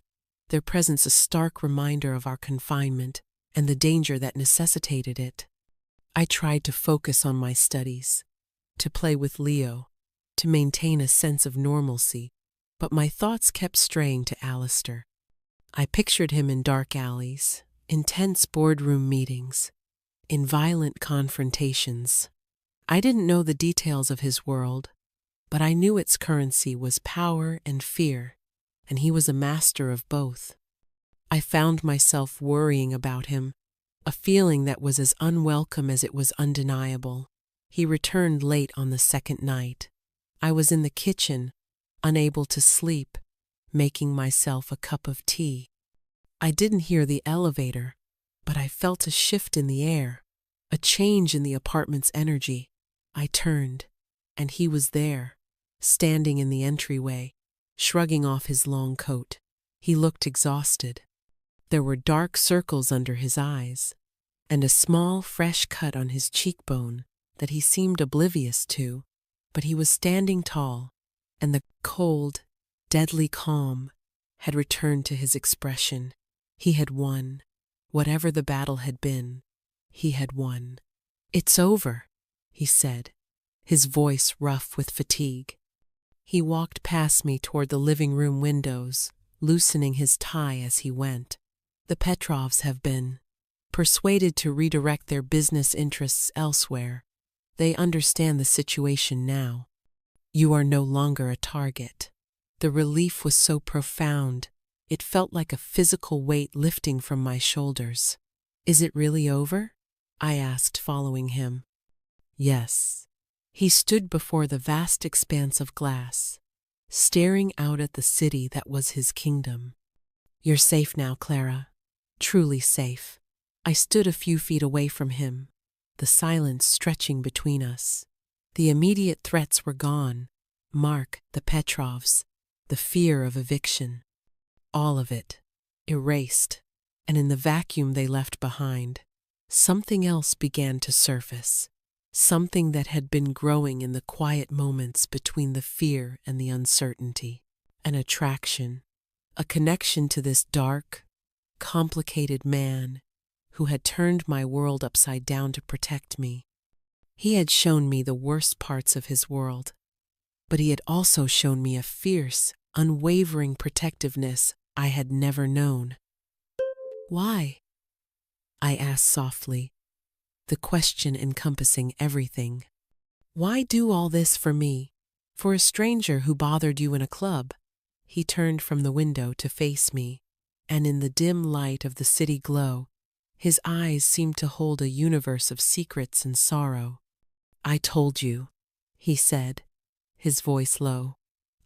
their presence a stark reminder of our confinement and the danger that necessitated it. I tried to focus on my studies, to play with Leo, to maintain a sense of normalcy, but my thoughts kept straying to Alistair. I pictured him in dark alleys, intense boardroom meetings, in violent confrontations. I didn't know the details of his world, but I knew its currency was power and fear, and he was a master of both. I found myself worrying about him, a feeling that was as unwelcome as it was undeniable. He returned late on the second night. I was in the kitchen, unable to sleep, making myself a cup of tea. I didn't hear the elevator, but I felt a shift in the air, a change in the apartment's energy. I turned, and he was there, standing in the entryway, shrugging off his long coat. He looked exhausted. There were dark circles under his eyes, and a small, fresh cut on his cheekbone that he seemed oblivious to, but he was standing tall, and the cold, deadly calm had returned to his expression. He had won. Whatever the battle had been, he had won. "It's over," he said, his voice rough with fatigue. He walked past me toward the living room windows, loosening his tie as he went. "The Petrovs have been persuaded to redirect their business interests elsewhere. They understand the situation now. You are no longer a target." The relief was so profound, it felt like a physical weight lifting from my shoulders. "Is it really over?" I asked, following him. "Yes." He stood before the vast expanse of glass, staring out at the city that was his kingdom. "You're safe now, Clara. Truly safe." I stood a few feet away from him, the silence stretching between us. The immediate threats were gone. Mark, the Petrovs, the fear of eviction. All of it, erased, and in the vacuum they left behind, something else began to surface, something that had been growing in the quiet moments between the fear and the uncertainty. An attraction, a connection to this dark, complicated man who had turned my world upside down to protect me. He had shown me the worst parts of his world, but he had also shown me a fierce, unwavering protectiveness I had never known. "Why?" I asked softly, the question encompassing everything. "Why do all this for me? For a stranger who bothered you in a club?" He turned from the window to face me, and in the dim light of the city glow, his eyes seemed to hold a universe of secrets and sorrow. "I told you," he said, his voice low.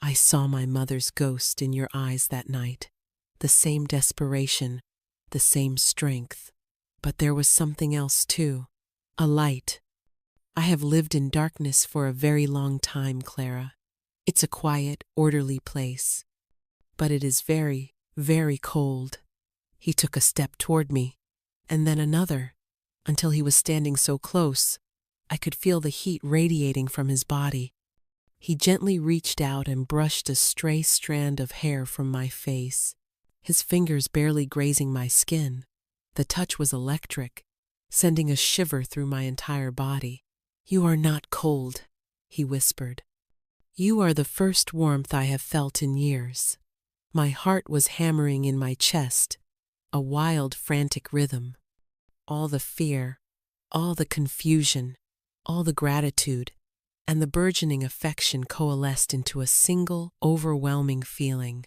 "I saw my mother's ghost in your eyes that night. The same desperation, the same strength. But there was something else too, a light. I have lived in darkness for a very long time, Clara. It's a quiet, orderly place. But it is very, very cold." He took a step toward me, and then another, until he was standing so close, I could feel the heat radiating from his body. He gently reached out and brushed a stray strand of hair from my face, his fingers barely grazing my skin. The touch was electric, sending a shiver through my entire body. "You are not cold," he whispered. "You are the first warmth I have felt in years." My heart was hammering in my chest, a wild, frantic rhythm. All the fear, all the confusion, all the gratitude, and the burgeoning affection coalesced into a single, overwhelming feeling.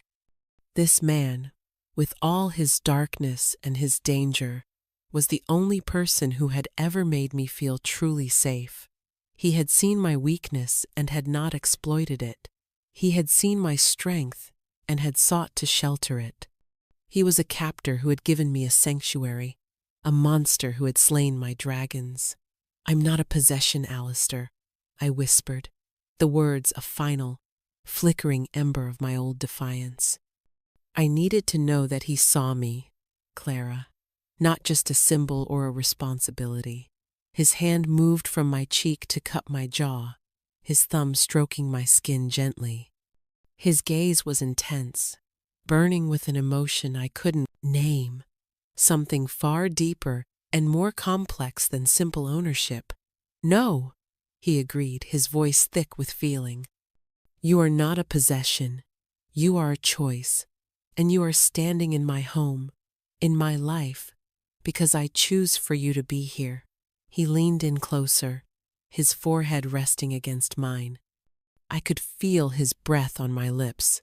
This man, with all his darkness and his danger, was the only person who had ever made me feel truly safe. He had seen my weakness and had not exploited it. He had seen my strength and had sought to shelter it. He was a captor who had given me a sanctuary, a monster who had slain my dragons. "I'm not a possession, Alistair," I whispered, the words a final, flickering ember of my old defiance. I needed to know that he saw me, Clara, not just a symbol or a responsibility. His hand moved from my cheek to cup my jaw, his thumb stroking my skin gently. His gaze was intense, burning with an emotion I couldn't name, something far deeper and more complex than simple ownership. "No," he agreed, his voice thick with feeling. "You are not a possession. You are a choice, and you are standing in my home, in my life, because I choose for you to be here." He leaned in closer, his forehead resting against mine. I could feel his breath on my lips.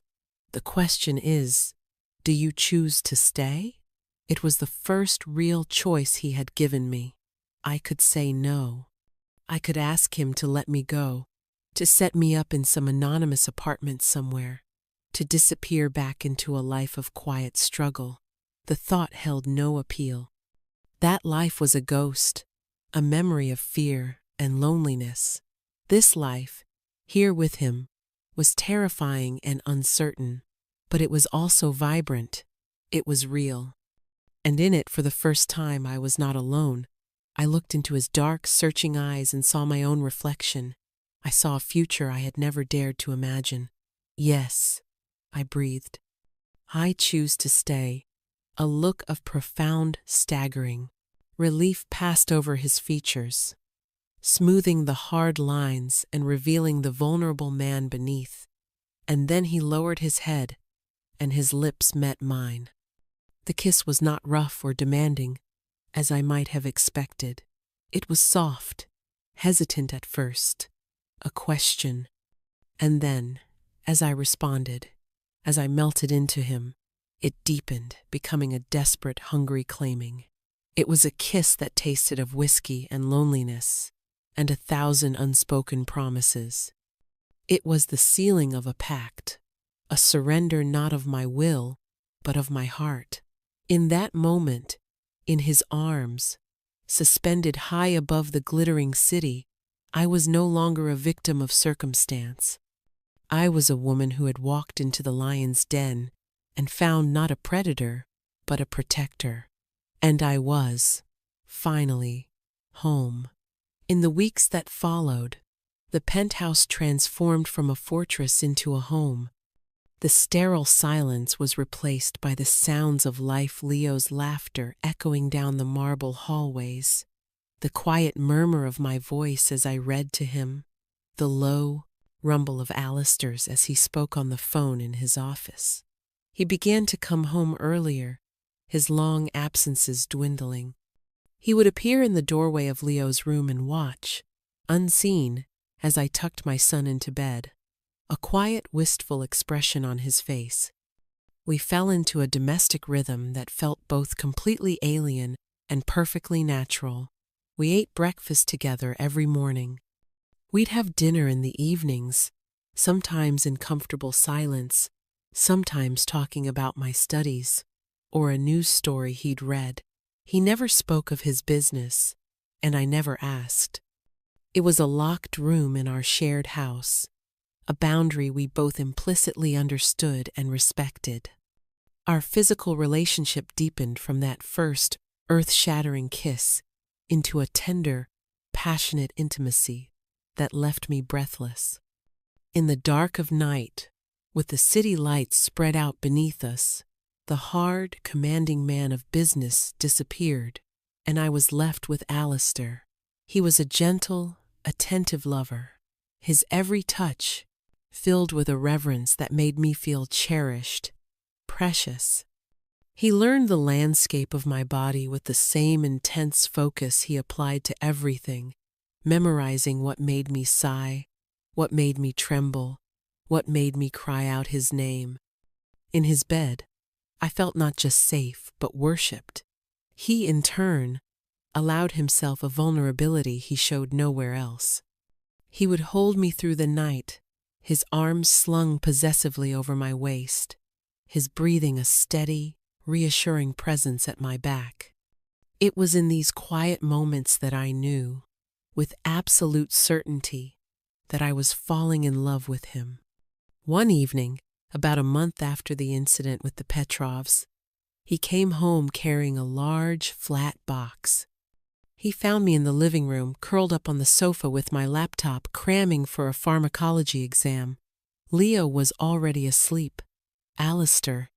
"The question is, do you choose to stay?" It was the first real choice he had given me. I could say no. I could ask him to let me go, to set me up in some anonymous apartment somewhere, to disappear back into a life of quiet struggle. The thought held no appeal. That life was a ghost, a memory of fear and loneliness. This life, here with him, was terrifying and uncertain, but it was also vibrant. It was real. And in it, for the first time, I was not alone. I looked into his dark, searching eyes and saw my own reflection. I saw a future I had never dared to imagine. "Yes," I breathed. "I choose to stay." A look of profound staggering. Relief passed over his features, smoothing the hard lines and revealing the vulnerable man beneath. And then he lowered his head, and his lips met mine. The kiss was not rough or demanding, as I might have expected. It was soft, hesitant at first, a question. And then, as I responded, as I melted into him, it deepened, becoming a desperate, hungry claiming. It was a kiss that tasted of whiskey and loneliness, and 1,000 unspoken promises. It was the sealing of a pact, a surrender not of my will, but of my heart. In that moment, in his arms, suspended high above the glittering city, I was no longer a victim of circumstance. I was a woman who had walked into the lion's den and found not a predator, but a protector. And I was, finally, home. In the weeks that followed, the penthouse transformed from a fortress into a home. The sterile silence was replaced by the sounds of life, Leo's laughter echoing down the marble hallways, the quiet murmur of my voice as I read to him, the low rumble of Alistair's as he spoke on the phone in his office. He began to come home earlier, his long absences dwindling. He would appear in the doorway of Leo's room and watch, unseen, as I tucked my son into bed, a quiet, wistful expression on his face. We fell into a domestic rhythm that felt both completely alien and perfectly natural. We ate breakfast together every morning. We'd have dinner in the evenings, sometimes in comfortable silence, sometimes talking about my studies, or a news story he'd read. He never spoke of his business, and I never asked. It was a locked room in our shared house, a boundary we both implicitly understood and respected. Our physical relationship deepened from that first, earth-shattering kiss into a tender, passionate intimacy that left me breathless. In the dark of night, with the city lights spread out beneath us, the hard, commanding man of business disappeared, and I was left with Alistair. He was a gentle, attentive lover, his every touch filled with a reverence that made me feel cherished, precious. He learned the landscape of my body with the same intense focus he applied to everything, memorizing what made me sigh, What made me tremble? What made me cry out his name? In his bed, I felt not just safe, but worshipped. He, in turn, allowed himself a vulnerability he showed nowhere else. He would hold me through the night, his arms slung possessively over my waist, his breathing a steady, reassuring presence at my back. It was in these quiet moments that I knew, with absolute certainty, that I was falling in love with him. One evening, about a month after the incident with the Petrovs, he came home carrying a large, flat box. He found me in the living room, curled up on the sofa with my laptop, cramming for a pharmacology exam. Leo was already asleep. "Alistair,"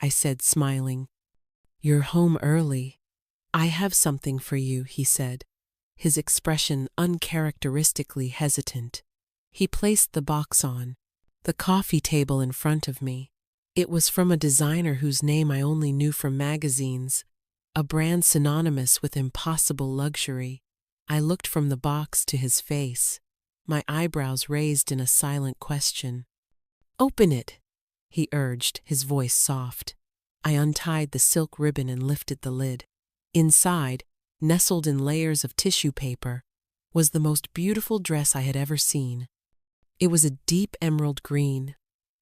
I said, smiling. "You're home early. I have something for you," he said, his expression uncharacteristically hesitant. He placed the box on the coffee table in front of me. It was from a designer whose name I only knew from magazines, a brand synonymous with impossible luxury. I looked from the box to his face, my eyebrows raised in a silent question. "Open it," he urged, his voice soft. I untied the silk ribbon and lifted the lid. Inside, nestled in layers of tissue paper, was the most beautiful dress I had ever seen. It was a deep emerald green,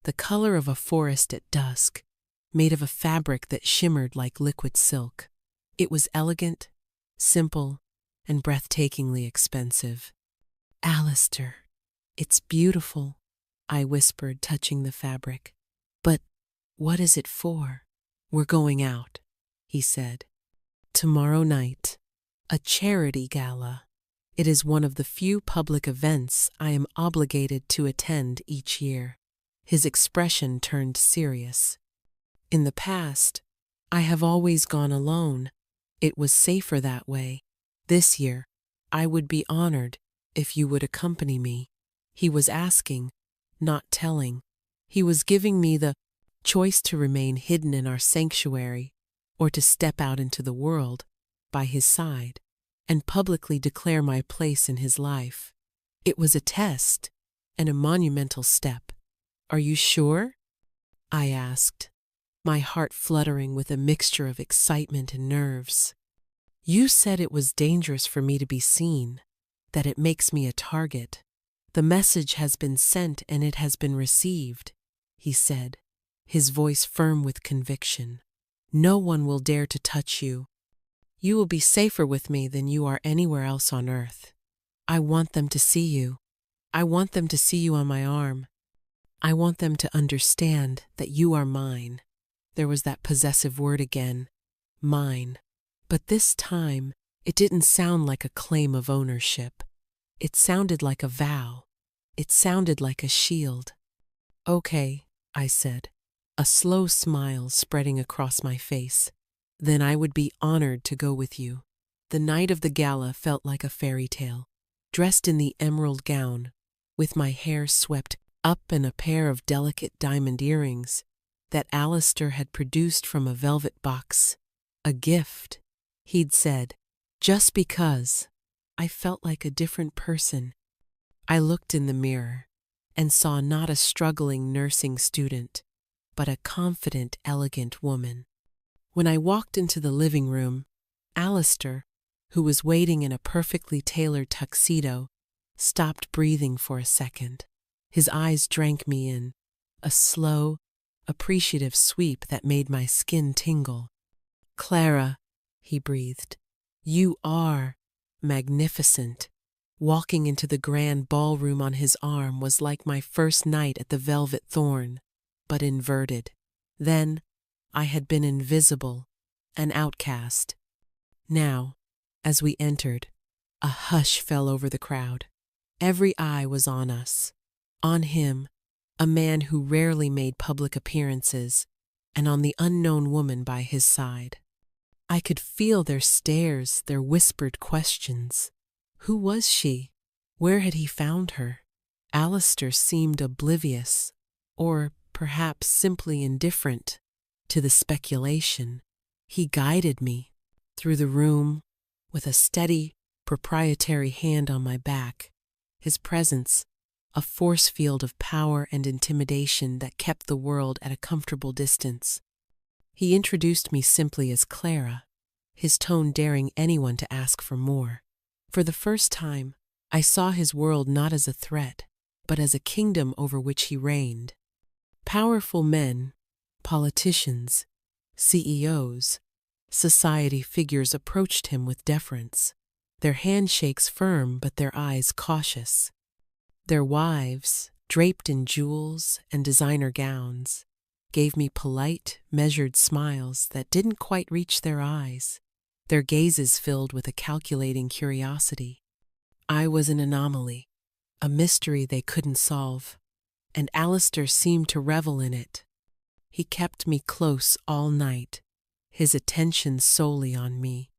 the color of a forest at dusk, made of a fabric that shimmered like liquid silk. It was elegant, simple, and breathtakingly expensive. "Alistair, it's beautiful," I whispered, touching the fabric. "But what is it for?" "We're going out," he said. "Tomorrow night. A charity gala. It is one of the few public events I am obligated to attend each year." His expression turned serious. "In the past, I have always gone alone. It was safer that way. This year, I would be honored if you would accompany me." He was asking, not telling. He was giving me the choice to remain hidden in our sanctuary or to step out into the world by his side and publicly declare my place in his life. It was a test and a monumental step. "Are you sure?" I asked, my heart fluttering with a mixture of excitement and nerves. "You said it was dangerous for me to be seen, that it makes me a target. The message has been sent and it has been received," he said, his voice firm with conviction. "No one will dare to touch you. You will be safer with me than you are anywhere else on earth. I want them to see you. I want them to see you on my arm. I want them to understand that you are mine." There was that possessive word again, mine. But this time, it didn't sound like a claim of ownership. It sounded like a vow. It sounded like a shield. "Okay," I said, a slow smile spreading across my face. "Then I would be honored to go with you." The night of the gala felt like a fairy tale. Dressed in the emerald gown, with my hair swept up and a pair of delicate diamond earrings that Alistair had produced from a velvet box. "A gift," he'd said, "just because." I felt like a different person. I looked in the mirror and saw not a struggling nursing student, but a confident, elegant woman. When I walked into the living room, Alistair, who was waiting in a perfectly tailored tuxedo, stopped breathing for a second. His eyes drank me in, a slow, appreciative sweep that made my skin tingle. "Clara," he breathed, "you are magnificent." Walking into the grand ballroom on his arm was like my first night at the Velvet Thorn, but inverted. Then I had been invisible, an outcast. Now, as we entered, a hush fell over the crowd. Every eye was on us, on him, a man who rarely made public appearances, and on the unknown woman by his side. I could feel their stares, their whispered questions. Who was she? Where had he found her? Alistair seemed oblivious, or perhaps simply indifferent, to the speculation. He guided me through the room with a steady, proprietary hand on my back, his presence a force field of power and intimidation that kept the world at a comfortable distance. He introduced me simply as Clara, his tone daring anyone to ask for more. For the first time, I saw his world not as a threat, but as a kingdom over which he reigned. Powerful men, politicians, CEOs, society figures approached him with deference, their handshakes firm but their eyes cautious. Their wives, draped in jewels and designer gowns, gave me polite, measured smiles that didn't quite reach their eyes, their gazes filled with a calculating curiosity. I was an anomaly, a mystery they couldn't solve, and Alistair seemed to revel in it. He kept me close all night, his attention solely on me,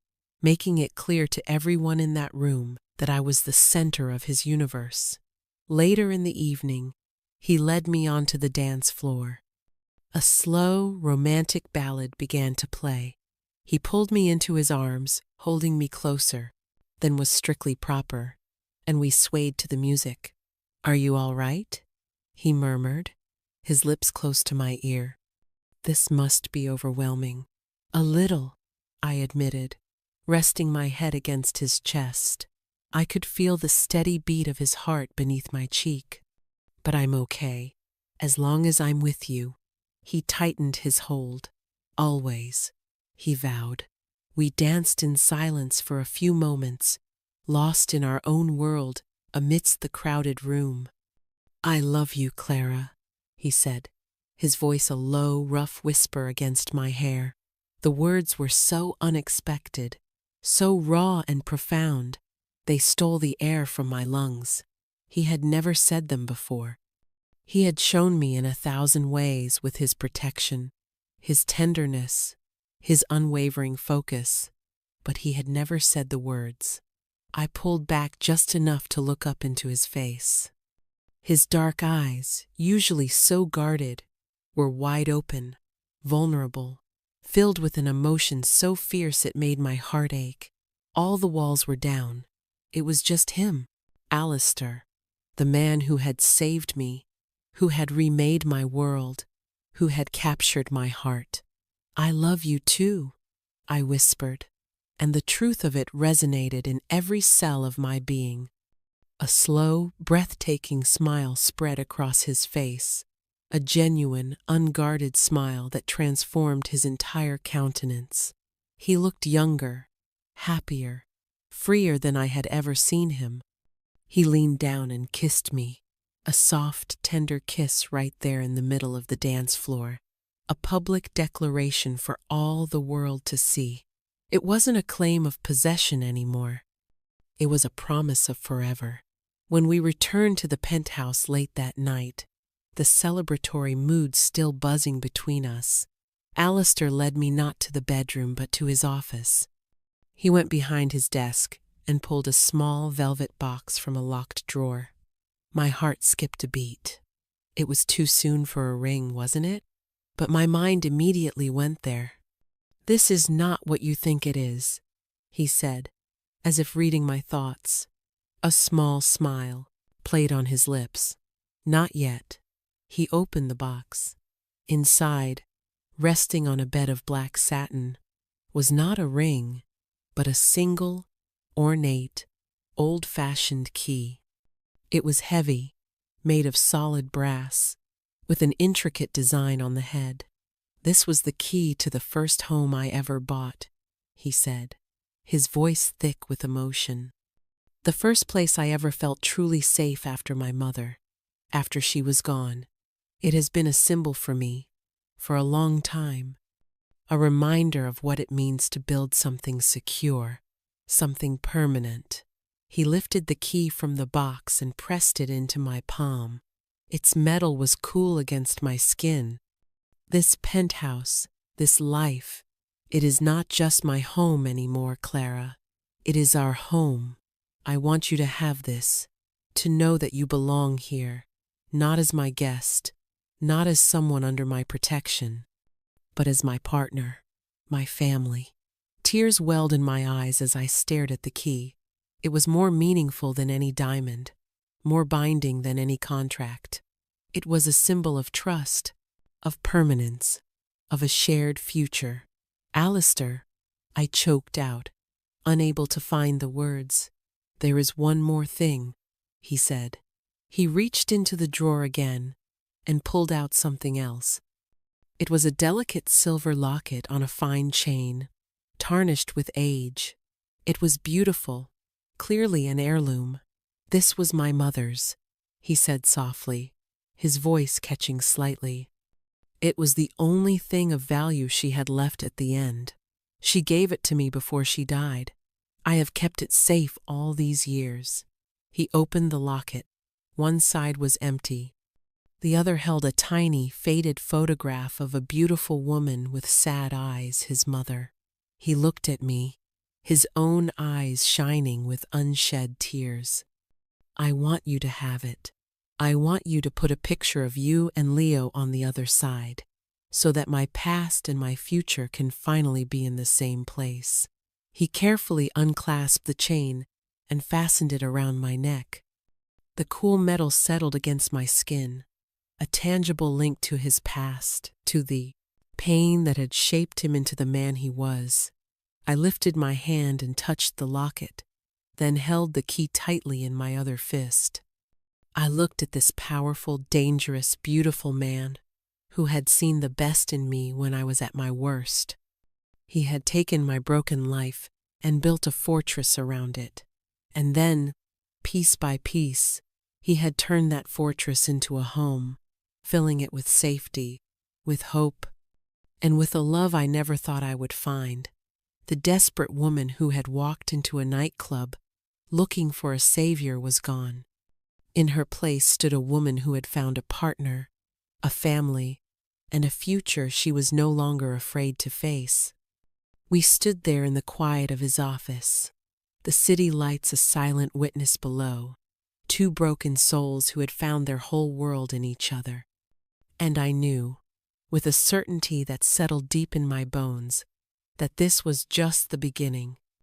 making it clear to everyone in that room that I was the center of his universe. Later in the evening, he led me onto the dance floor. A slow, romantic ballad began to play. He pulled me into his arms, holding me closer than was strictly proper, and we swayed to the music. "Are you all right?" he murmured, his lips close to my ear. "This must be overwhelming." "A little," I admitted, resting my head against his chest. I could feel the steady beat of his heart beneath my cheek. "But I'm okay, as long as I'm with you." He tightened his hold. "Always," he vowed. We danced in silence for a few moments, lost in our own world amidst the crowded room. "I love you, Clara," he said, his voice a low, rough whisper against my hair. The words were so unexpected, so raw and profound, they stole the air from my lungs. He had never said them before. He had shown me in 1,000 ways with his protection, his tenderness, his unwavering focus, but he had never said the words. I pulled back just enough to look up into his face. His dark eyes, usually so guarded, were wide open, vulnerable, filled with an emotion so fierce it made my heart ache. All the walls were down. It was just him, Alistair, the man who had saved me, who had remade my world, who had captured my heart. "I love you too," I whispered, and the truth of it resonated in every cell of my being. A slow, breathtaking smile spread across his face, a genuine, unguarded smile that transformed his entire countenance. He looked younger, happier, freer than I had ever seen him. He leaned down and kissed me, a soft, tender kiss right there in the middle of the dance floor, a public declaration for all the world to see. It wasn't a claim of possession anymore. It was a promise of forever. When we returned to the penthouse late that night, the celebratory mood still buzzing between us, Alistair led me not to the bedroom but to his office. He went behind his desk and pulled a small velvet box from a locked drawer. My heart skipped a beat. It was too soon for a ring, wasn't it? But my mind immediately went there. "This is not what you think it is," he said, as if reading my thoughts. A small smile played on his lips. "Not yet." He opened the box. Inside, resting on a bed of black satin, was not a ring, but a single, ornate, old-fashioned key. It was heavy, made of solid brass, with an intricate design on the head. "This was the key to the first home I ever bought," he said, his voice thick with emotion. "The first place I ever felt truly safe after my mother, after she was gone. It has been a symbol for me, for a long time, a reminder of what it means to build something secure, something permanent." He lifted the key from the box and pressed it into my palm. Its metal was cool against my skin. "This penthouse, this life, it is not just my home anymore, Clara. It is our home. I want you to have this, to know that you belong here, not as my guest, not as someone under my protection, but as my partner, my family." Tears welled in my eyes as I stared at the key. It was more meaningful than any diamond, more binding than any contract. It was a symbol of trust, of permanence, of a shared future. Alistair, I choked out, unable to find the words. There is one more thing, he said. He reached into the drawer again and pulled out something else. It was a delicate silver locket on a fine chain, tarnished with age. It was beautiful, clearly an heirloom. This was my mother's, he said softly, his voice catching slightly. It was the only thing of value she had left at the end. She gave it to me before she died. I have kept it safe all these years. He opened the locket. One side was empty. The other held a tiny, faded photograph of a beautiful woman with sad eyes, his mother. He looked at me, his own eyes shining with unshed tears. I want you to have it. I want you to put a picture of you and Leo on the other side, so that my past and my future can finally be in the same place. He carefully unclasped the chain and fastened it around my neck. The cool metal settled against my skin, a tangible link to his past, to the pain that had shaped him into the man he was. I lifted my hand and touched the locket, then held the key tightly in my other fist. I looked at this powerful, dangerous, beautiful man who had seen the best in me when I was at my worst. He had taken my broken life and built a fortress around it. And then, piece by piece, he had turned that fortress into a home, filling it with safety, with hope, and with a love I never thought I would find. The desperate woman who had walked into a nightclub looking for a savior was gone. In her place stood a woman who had found a partner, a family, and a future she was no longer afraid to face. We stood there in the quiet of his office, the city lights a silent witness below, two broken souls who had found their whole world in each other. And I knew, with a certainty that settled deep in my bones, that this was just the beginning.